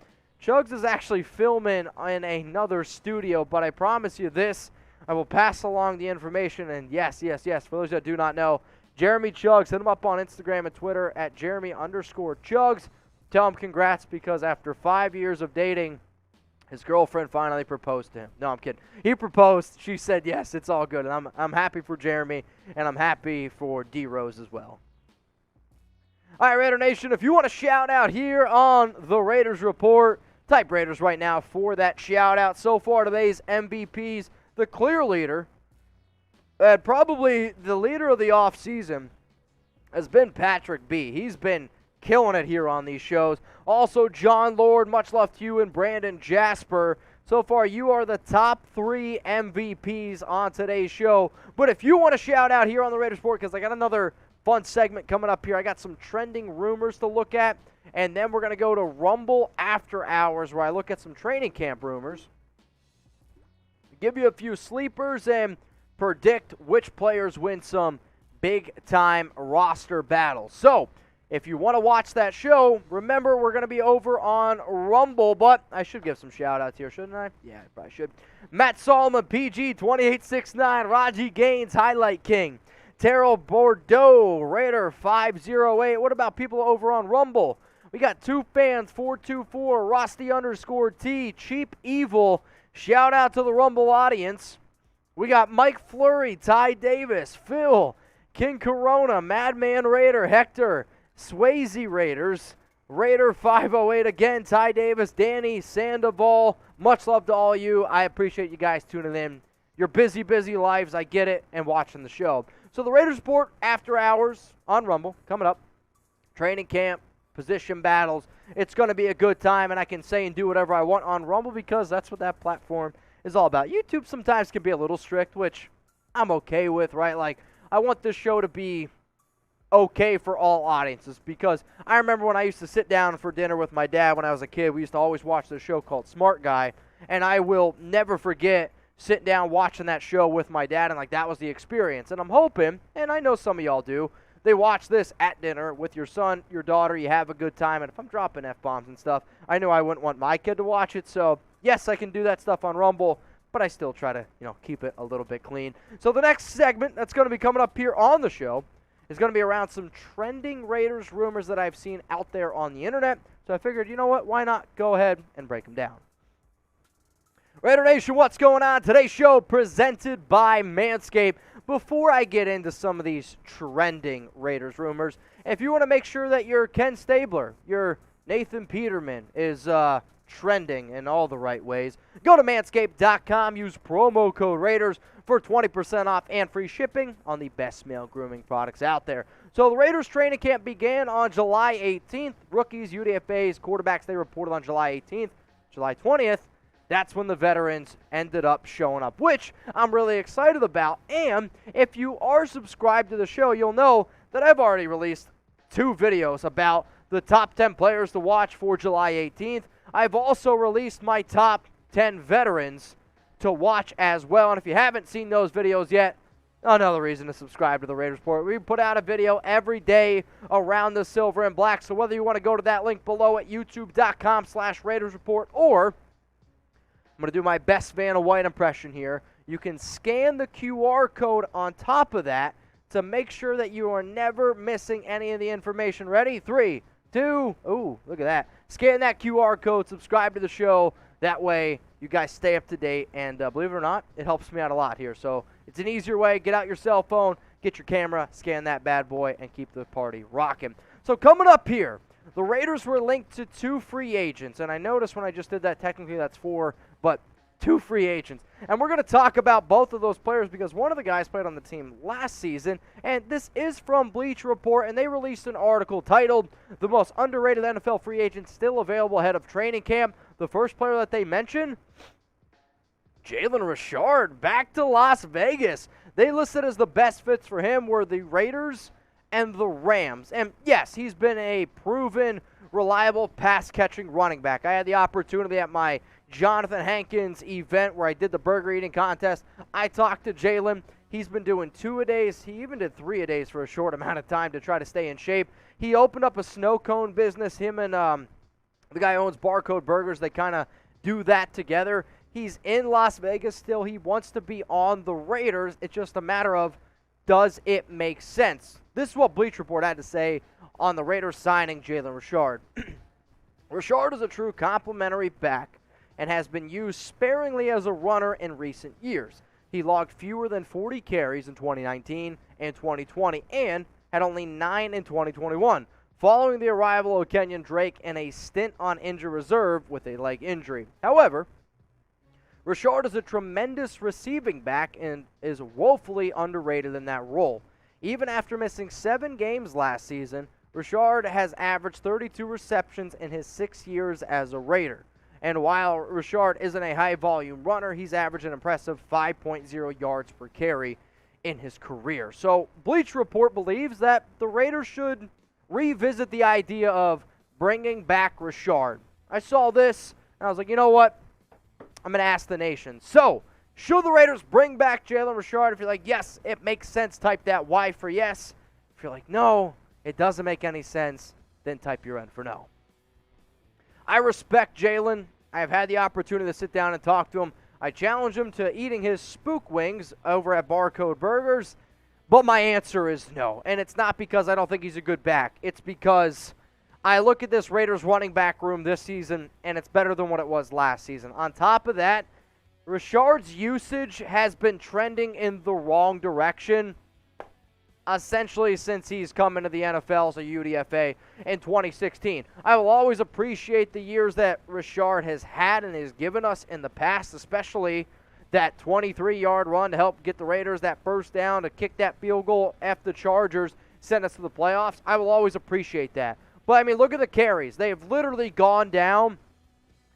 Chugs is actually filming in another studio, but I promise you this, I will pass along the information. And yes, for those that do not know, Jeremy Chugs, hit him up on Instagram and Twitter at Jeremy_Chugs. Tell him congrats because after 5 years of dating, his girlfriend finally proposed to him. No, I'm kidding. He proposed. She said yes. It's all good. And I'm happy for Jeremy, and I'm happy for D-Rose as well. All right, Raider Nation, if you want a shout-out here on the Raiders Report, type Raiders right now for that shout-out. So far today's MVPs, the clear leader, and probably the leader of the offseason, has been Patrick B. He's been killing it here on these shows. Also, John Lord, much love to you, and Brandon Jasper. So far, you are the top 3 MVPs on today's show. But if you want to shout out here on the Raiders Report, because I got another fun segment coming up here. I got some trending rumors to look at, and then we're going to go to Rumble After Hours, where I look at some training camp rumors, give you a few sleepers, and predict which players win some big-time roster battles. So, if you want to watch that show, remember we're going to be over on Rumble, but I should give some shout-outs here, shouldn't I? Yeah, I probably should. Matt Solomon, PG2869, Raji Gaines, Highlight King, Terrell Bordeaux, Raider 508. What about people over on Rumble? We got 2 fans, 424, Rusty_T, Cheap Evil. Shout out to the Rumble audience. We got Mike Fleury, Ty Davis, Phil, King Corona, Madman Raider, Hector, Swayze Raiders, Raider 508 again, Ty Davis, Danny, Sandoval. Much love to all you. I appreciate you guys tuning in. Your busy lives, I get it, and watching the show. So the Raiders Report After Hours on Rumble coming up. Training camp, position battles. It's going to be a good time, and I can say and do whatever I want on Rumble because that's what that platform is all about. YouTube sometimes can be a little strict, which I'm okay with, right? Like, I want this show to be okay for all audiences because I remember when I used to sit down for dinner with my dad when I was a kid. We used to always watch this show called Smart Guy, and I will never forget sitting down watching that show with my dad, and like that was the experience. And I'm hoping, and I know some of y'all do, they watch this at dinner with your son, your daughter, you have a good time. And if I'm dropping F-bombs and stuff, I know I wouldn't want my kid to watch it. So yes, I can do that stuff on Rumble, but I still try to, keep it a little bit clean. So the next segment that's going to be coming up here on the show is going to be around some trending Raiders rumors that I've seen out there on the internet. So I figured, you know what, why not go ahead and break them down. Raider Nation, what's going on? Today's show presented by Manscaped. Before I get into some of these trending Raiders rumors, if you want to make sure that your Ken Stabler, your Nathan Peterman is trending in all the right ways, go to manscaped.com, use promo code Raiders for 20% off and free shipping on the best male grooming products out there. So the Raiders training camp began on July 18th. Rookies, UDFAs, quarterbacks, they reported on July 18th. July 20th, that's when the veterans ended up showing up, which I'm really excited about. And if you are subscribed to the show, you'll know that I've already released 2 videos about the top 10 players to watch for July 18th. I've also released my top 10 veterans to watch as well. And if you haven't seen those videos yet, another reason to subscribe to the Raiders Report. We put out a video every day around the silver and black. So whether you want to go to that link below at youtube.com/Raiders Report, or I'm going to do my best Vanna White impression here, you can scan the QR code on top of that to make sure that you are never missing any of the information. Ready? 3, 2, ooh, look at that. Scan that QR code, subscribe to the show. That way, you guys stay up to date, and believe it or not, it helps me out a lot here. So it's an easier way. Get out your cell phone, get your camera, scan that bad boy, and keep the party rocking. So coming up here, the Raiders were linked to 2 free agents, and I noticed when I just did that, technically that's 4, but 2 free agents. And we're going to talk about both of those players because one of the guys played on the team last season, and this is from Bleacher Report, and they released an article titled, "The Most Underrated NFL Free Agents Still Available Ahead of Training Camp." The first player that they mentioned, Jalen Richard, back to Las Vegas. They listed as the best fits for him were the Raiders and the Rams. And yes, he's been a proven, reliable pass-catching running back. I had the opportunity at my Johnathan Hankins event where I did the burger eating contest. I talked to Jalen. He's been doing 2-a-days. He even did 3-a-days for a short amount of time to try to stay in shape. He opened up a snow cone business. Him and the guy who owns Barcode Burgers, they kind of do that together. He's in Las Vegas still. He wants to be on the Raiders. It's just a matter of, does it make sense? This is what Bleach Report had to say on the Raiders signing Jalen Richard. Richard is a true complementary back and has been used sparingly as a runner in recent years. He logged fewer than 40 carries in 2019 and 2020 and had only 9 in 2021, following the arrival of Kenyon Drake and a stint on injured reserve with a leg injury. However, Richard is a tremendous receiving back and is woefully underrated in that role. Even after missing 7 games last season, Richard has averaged 32 receptions in his 6 years as a Raider. And while Richard isn't a high-volume runner, he's averaged an impressive 5.0 yards per carry in his career. So Bleach Report believes that the Raiders should revisit the idea of bringing back Richard. I saw this, and I was like, you know what? I'm going to ask the nation. So, should the Raiders bring back Jalen Richard? If you're like, yes, it makes sense, type that Y for yes. If you're like, no, it doesn't make any sense, then type your N for no. I respect Jalen. I have had the opportunity to sit down and talk to him. I challenged him to eating his spook wings over at Barcode Burgers, but my answer is no. And it's not because I don't think he's a good back. It's because I look at this Raiders running back room this season, and it's better than what it was last season. On top of that, Richard's usage has been trending in the wrong direction essentially since he's come into the NFL as a UDFA in 2016. I will always appreciate the years that Richard has had and has given us in the past, especially that 23-yard run to help get the Raiders that first down to kick that field goal after the Chargers sent us to the playoffs. I will always appreciate that. But, I mean, look at the carries. They have literally gone down,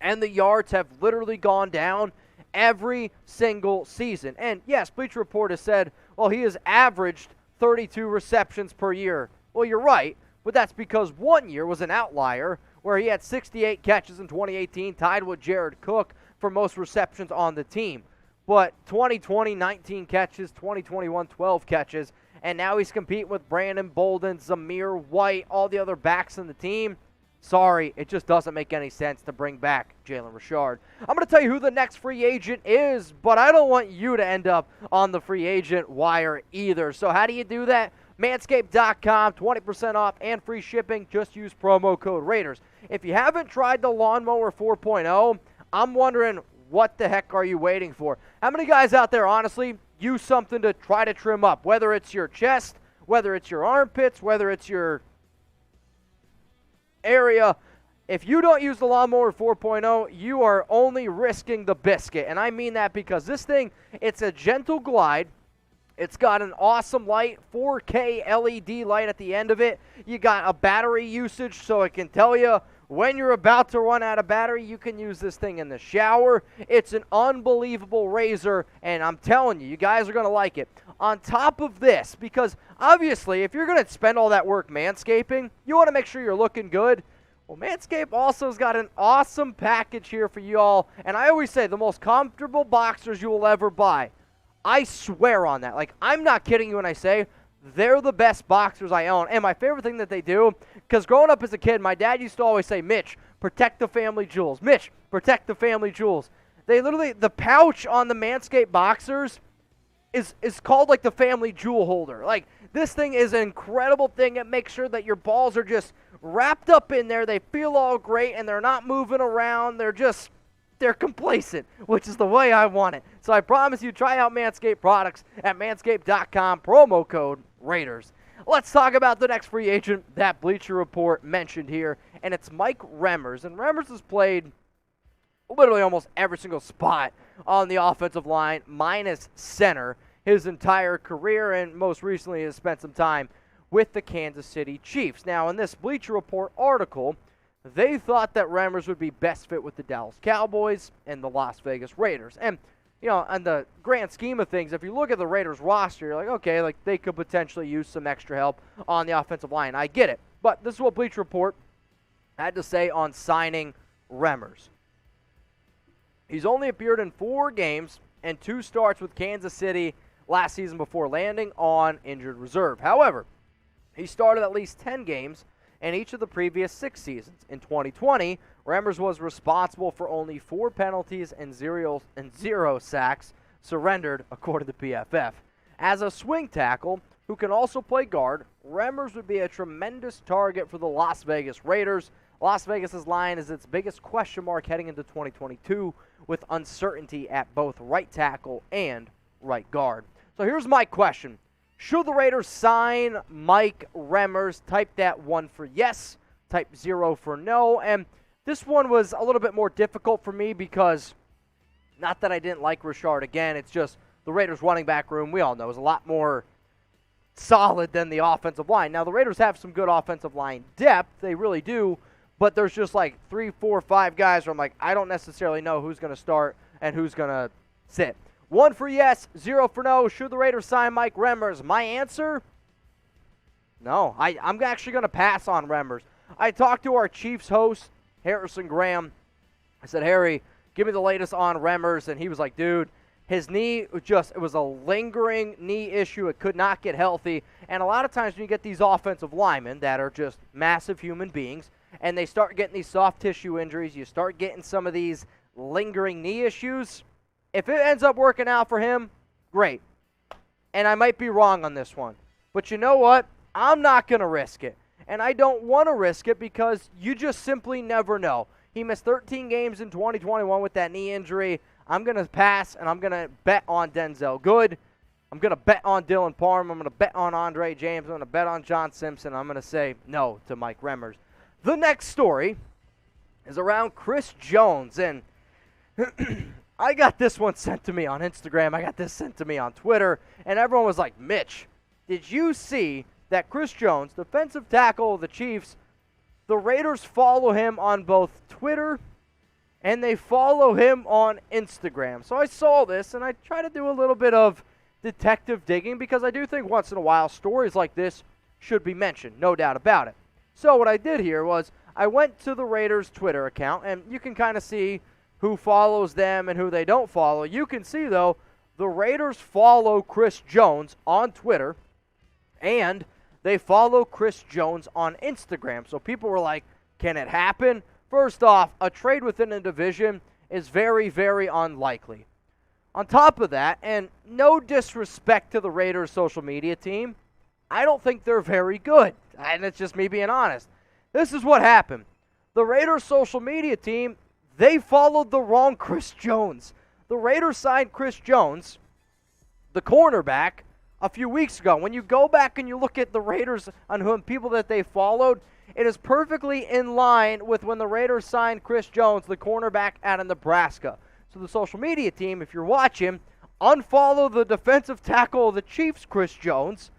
and the yards have literally gone down every single season. And, yes, Bleacher Report has said, well, he has averaged 32 receptions per year. Well, you're right, but that's because one year was an outlier where he had 68 catches in 2018, tied with Jared Cook for most receptions on the team. But 2020, 19 catches, 2021, 12 catches, and now he's competing with Brandon Bolden, Zamir White, all the other backs in the team. Sorry, it just doesn't make any sense to bring back Jalen Richard. I'm going to tell you who the next free agent is, but I don't want you to end up on the free agent wire either. So how do you do that? Manscaped.com, 20% off and free shipping. Just use promo code Raiders. If you haven't tried the Lawnmower 4.0, I'm wondering, what the heck are you waiting for? How many guys out there, honestly, use something to try to trim up? Whether it's your chest, whether it's your armpits, whether it's your area. If you don't use the Lawnmower 4.0, you are only risking the biscuit. And I mean that because this thing, it's a gentle glide. It's got an awesome light, 4K LED light at the end of it. You got a battery usage so it can tell you when you're about to run out of battery. You can use this thing in the shower. It's an unbelievable razor, and I'm telling you, you guys are going to like it. On top of this, because obviously if you're going to spend all that work manscaping, you want to make sure you're looking good. Well, Manscaped also has got an awesome package here for you all, and I always say the most comfortable boxers you will ever buy. I swear on that. Like, I'm not kidding you when I say they're the best boxers I own. And my favorite thing that they do, because growing up as a kid, my dad used to always say, Mitch, protect the family jewels. Mitch, protect the family jewels. They literally, the pouch on the Manscaped boxers is called like the family jewel holder. Like, this thing is an incredible thing. It makes sure that your balls are just wrapped up in there. They feel all great, and they're not moving around. They're complacent, which is the way I want it. So I promise you, try out Manscaped products at manscaped.com, promo code Raiders. Let's talk about the next free agent that Bleacher Report mentioned here, and it's Mike Remmers. And Remmers has played literally almost every single spot on the offensive line, minus center, his entire career, and most recently has spent some time with the Kansas City Chiefs. Now, in this Bleacher Report article, they thought that Remmers would be best fit with the Dallas Cowboys and the Las Vegas Raiders. And on the grand scheme of things, if you look at the Raiders roster, you're like, okay, like they could potentially use some extra help on the offensive line. I get it. But this is what Bleacher Report had to say on signing Remmers. He's only appeared in 4 games and 2 starts with Kansas City last season before landing on injured reserve. However, he started at least 10 games in each of the previous 6 seasons. In 2020, Remmers was responsible for only 4 penalties and 0 sacks surrendered, according to PFF. As a swing tackle, who can also play guard, Remmers would be a tremendous target for the Las Vegas Raiders. Las Vegas' line is its biggest question mark heading into 2022, with uncertainty at both right tackle and right guard. So here's my question. Should the Raiders sign Mike Remmers? Type that 1 for yes, type 0 for no. And this one was a little bit more difficult for me because, not that I didn't like Richard again, it's just the Raiders running back room, we all know, is a lot more solid than the offensive line. Now, the Raiders have some good offensive line depth, they really do, but there's just like 3, 4, 5 guys where I'm like, I don't necessarily know who's going to start and who's going to sit. 1 for yes, 0 for no. Should the Raiders sign Mike Remmers? My answer, no. I'm actually going to pass on Remmers. I talked to our Chiefs host, Harrison Graham. I said, Harry, give me the latest on Remmers. And he was like, dude, his knee, it was a lingering knee issue. It could not get healthy. And a lot of times when you get these offensive linemen that are just massive human beings, and they start getting these soft tissue injuries, you start getting some of these lingering knee issues. If it ends up working out for him, great. And I might be wrong on this one. But you know what? I'm not going to risk it. And I don't want to risk it because you just simply never know. He missed 13 games in 2021 with that knee injury. I'm going to pass, and I'm going to bet on Denzel Good. I'm going to bet on Dylan Parham. I'm going to bet on Andre James. I'm going to bet on John Simpson. I'm going to say no to Mike Remmers. The next story is around Chris Jones. And I got this one sent to me on Instagram. I got this sent to me on Twitter. And everyone was like, Mitch, did you see that Chris Jones, defensive tackle of the Chiefs, the Raiders follow him on both Twitter and they follow him on Instagram. So I saw this and I try to do a little bit of detective digging because I do think once in a while stories like this should be mentioned, no doubt about it. So what I did here was I went to the Raiders Twitter account, and you can kind of see who follows them and who they don't follow. You can see, though, the Raiders follow Chris Jones on Twitter, and they follow Chris Jones on Instagram. So people were like, can it happen? First off, a trade within a division is very, very unlikely. On top of that, and no disrespect to the Raiders social media team, I don't think they're very good. And it's just me being honest. This is what happened. The Raiders social media team, they followed the wrong Chris Jones. The Raiders signed Chris Jones, the cornerback, a few weeks ago. When you go back and you look at the Raiders on whom people that they followed, it is perfectly in line with when the Raiders signed Chris Jones, the cornerback out of Nebraska. So the social media team, if you're watching, unfollow the defensive tackle of the Chiefs, Chris Jones,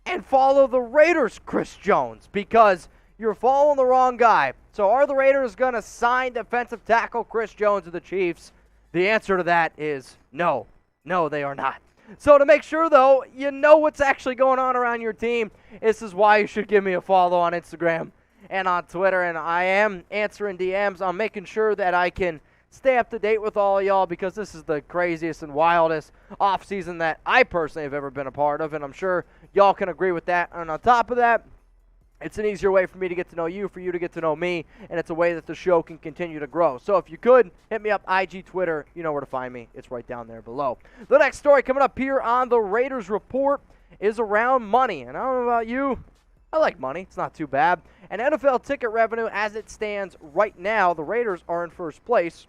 and follow the Raiders' Chris Jones because you're following the wrong guy. So are the Raiders going to sign defensive tackle Chris Jones to the Chiefs? The answer to that is no. No, they are not. So to make sure, though, you know what's actually going on around your team, this is why you should give me a follow on Instagram and on Twitter. And I am answering DMs. I'm making sure that I can stay up to date with all of y'all because this is the craziest and wildest offseason that I personally have ever been a part of, and I'm sure y'all can agree with that. And on top of that, it's an easier way for me to get to know you, for you to get to know me, and it's a way that the show can continue to grow. So if you could, hit me up, IG, Twitter, you know where to find me. It's right down there below. The next story coming up here on the Raiders Report is around money. And I don't know about you, I like money. It's not too bad. And NFL ticket revenue, as it stands right now, the Raiders are in first place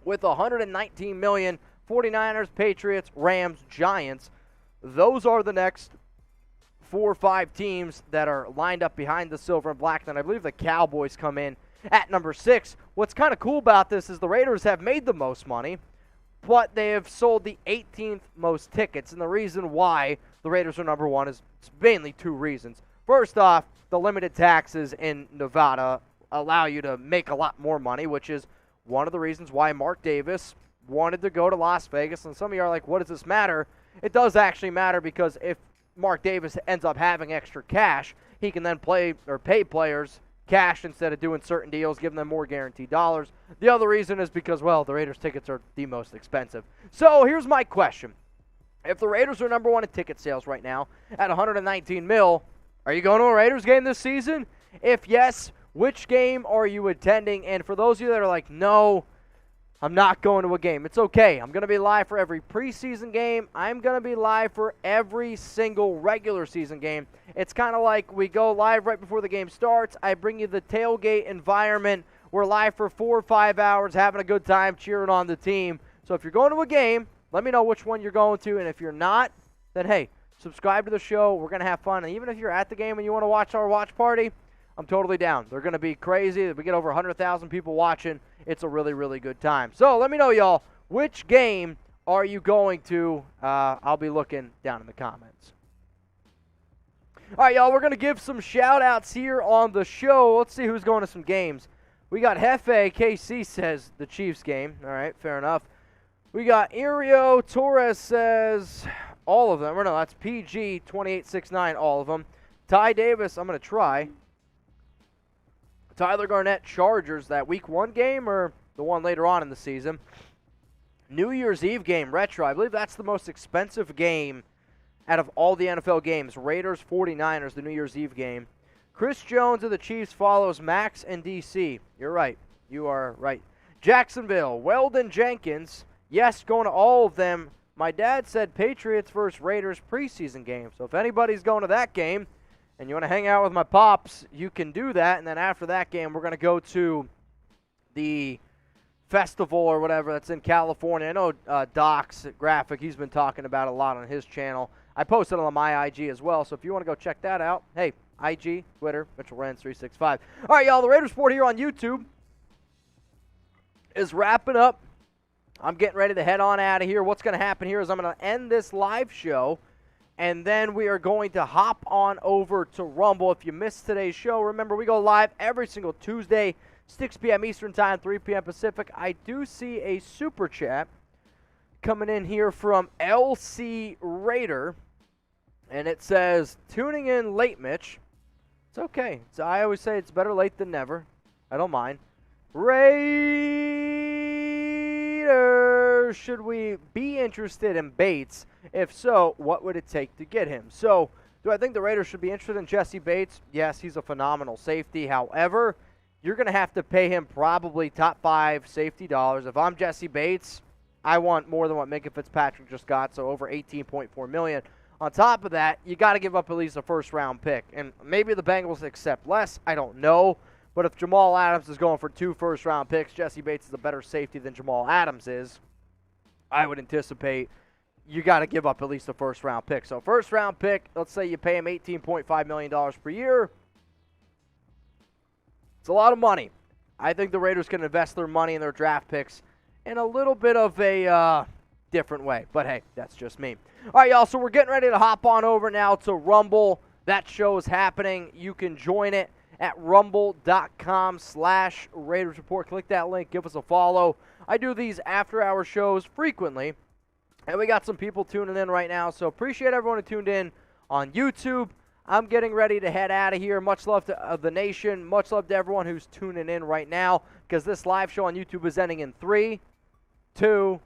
with $119 million. 49ers, Patriots, Rams, Giants. Those are the next 4 or 5 teams that are lined up behind the silver and black. And I believe the Cowboys come in at number 6. What's kind of cool about this is the Raiders have made the most money, but they have sold the 18th most tickets. And the reason why the Raiders are number 1 is mainly 2 reasons. First off, the limited taxes in Nevada allow you to make a lot more money, which is one of the reasons why Mark Davis, wanted to go to Las Vegas, and some of you are like, what does this matter? It does actually matter, because if Mark Davis ends up having extra cash, he can then play or pay players cash instead of doing certain deals, giving them more guaranteed dollars. The other reason is because, well, the Raiders tickets are the most expensive. So here's my question. If the Raiders are number one in ticket sales right now at $119 million, are you going to a Raiders game this season? If yes, which game are you attending? And for those of you that are like, no, I'm not going to a game, it's okay. I'm going to be live for every preseason game. I'm going to be live for every single regular season game. It's kind of like we go live right before the game starts. I bring you the tailgate environment. We're live for 4 or 5 hours, having a good time, cheering on the team. So if you're going to a game, let me know which one you're going to. And if you're not, then hey, subscribe to the show. We're going to have fun. And even if you're at the game and you want to watch our watch party, I'm totally down. They're going to be crazy. If we get over 100,000 people watching, it's a really, really good time. So let me know, y'all, which game are you going to? I'll be looking down in the comments. All right, y'all, we're going to give some shout-outs here on the show. Let's see who's going to some games. We got Hefe, KC says the Chiefs game. All right, fair enough. We got Irio Torres says all of them. Or no, that's PG2869, all of them. Ty Davis, I'm going to try. Tyler Garnett, Chargers, that week 1 game or the one later on in the season? New Year's Eve game, retro. I believe that's the most expensive game out of all the NFL games. Raiders, 49ers, the New Year's Eve game. Chris Jones of the Chiefs follows Max and DC. You're right. You are right. Jacksonville, Weldon Jenkins. Yes, going to all of them. My dad said Patriots versus Raiders preseason game. So if anybody's going to that game, and you want to hang out with my pops, you can do that. And then after that game, we're going to go to the festival or whatever that's in California. I know Dox Graphic, he's been talking about it a lot on his channel. I posted it on my IG as well, so if you want to go check that out, hey, IG, Twitter, Mitchell Renz 365. All right, y'all, the Raiders Report here on YouTube is wrapping up. I'm getting ready to head on out of here. What's going to happen here is I'm going to end this live show, and then we are going to hop on over to Rumble. If you missed today's show, remember we go live every single Tuesday, 6 p.m. Eastern Time, 3 p.m. Pacific. I do see a super chat coming in here from LC Raider, and it says, tuning in late, Mitch. It's okay. I always say it's better late than never. I don't mind. Raiders, should we be interested in Bates? If so, what would it take to get him? So, do I think the Raiders should be interested in Jessie Bates? Yes, he's a phenomenal safety. However, you're going to have to pay him probably top 5 safety dollars. If I'm Jessie Bates, I want more than what Minkah Fitzpatrick just got, so over $18.4 million. On top of that, you got to give up at least a first-round pick. And maybe the Bengals accept less. I don't know. But if Jamal Adams is going for 2 first-round picks, Jessie Bates is a better safety than Jamal Adams is, I would anticipate you got to give up at least a first-round pick. So first-round pick, let's say you pay him $18.5 million per year. It's a lot of money. I think the Raiders can invest their money in their draft picks in a little bit of a different way. But, hey, that's just me. All right, y'all, so we're getting ready to hop on over now to Rumble. That show is happening. You can join it at rumble.com/Raiders Report. Click that link. Give us a follow. I do these after-hour shows frequently, and we got some people tuning in right now, so appreciate everyone who tuned in on YouTube. I'm getting ready to head out of here. Much love to the nation. Much love to everyone who's tuning in right now, because this live show on YouTube is ending in 3, 2,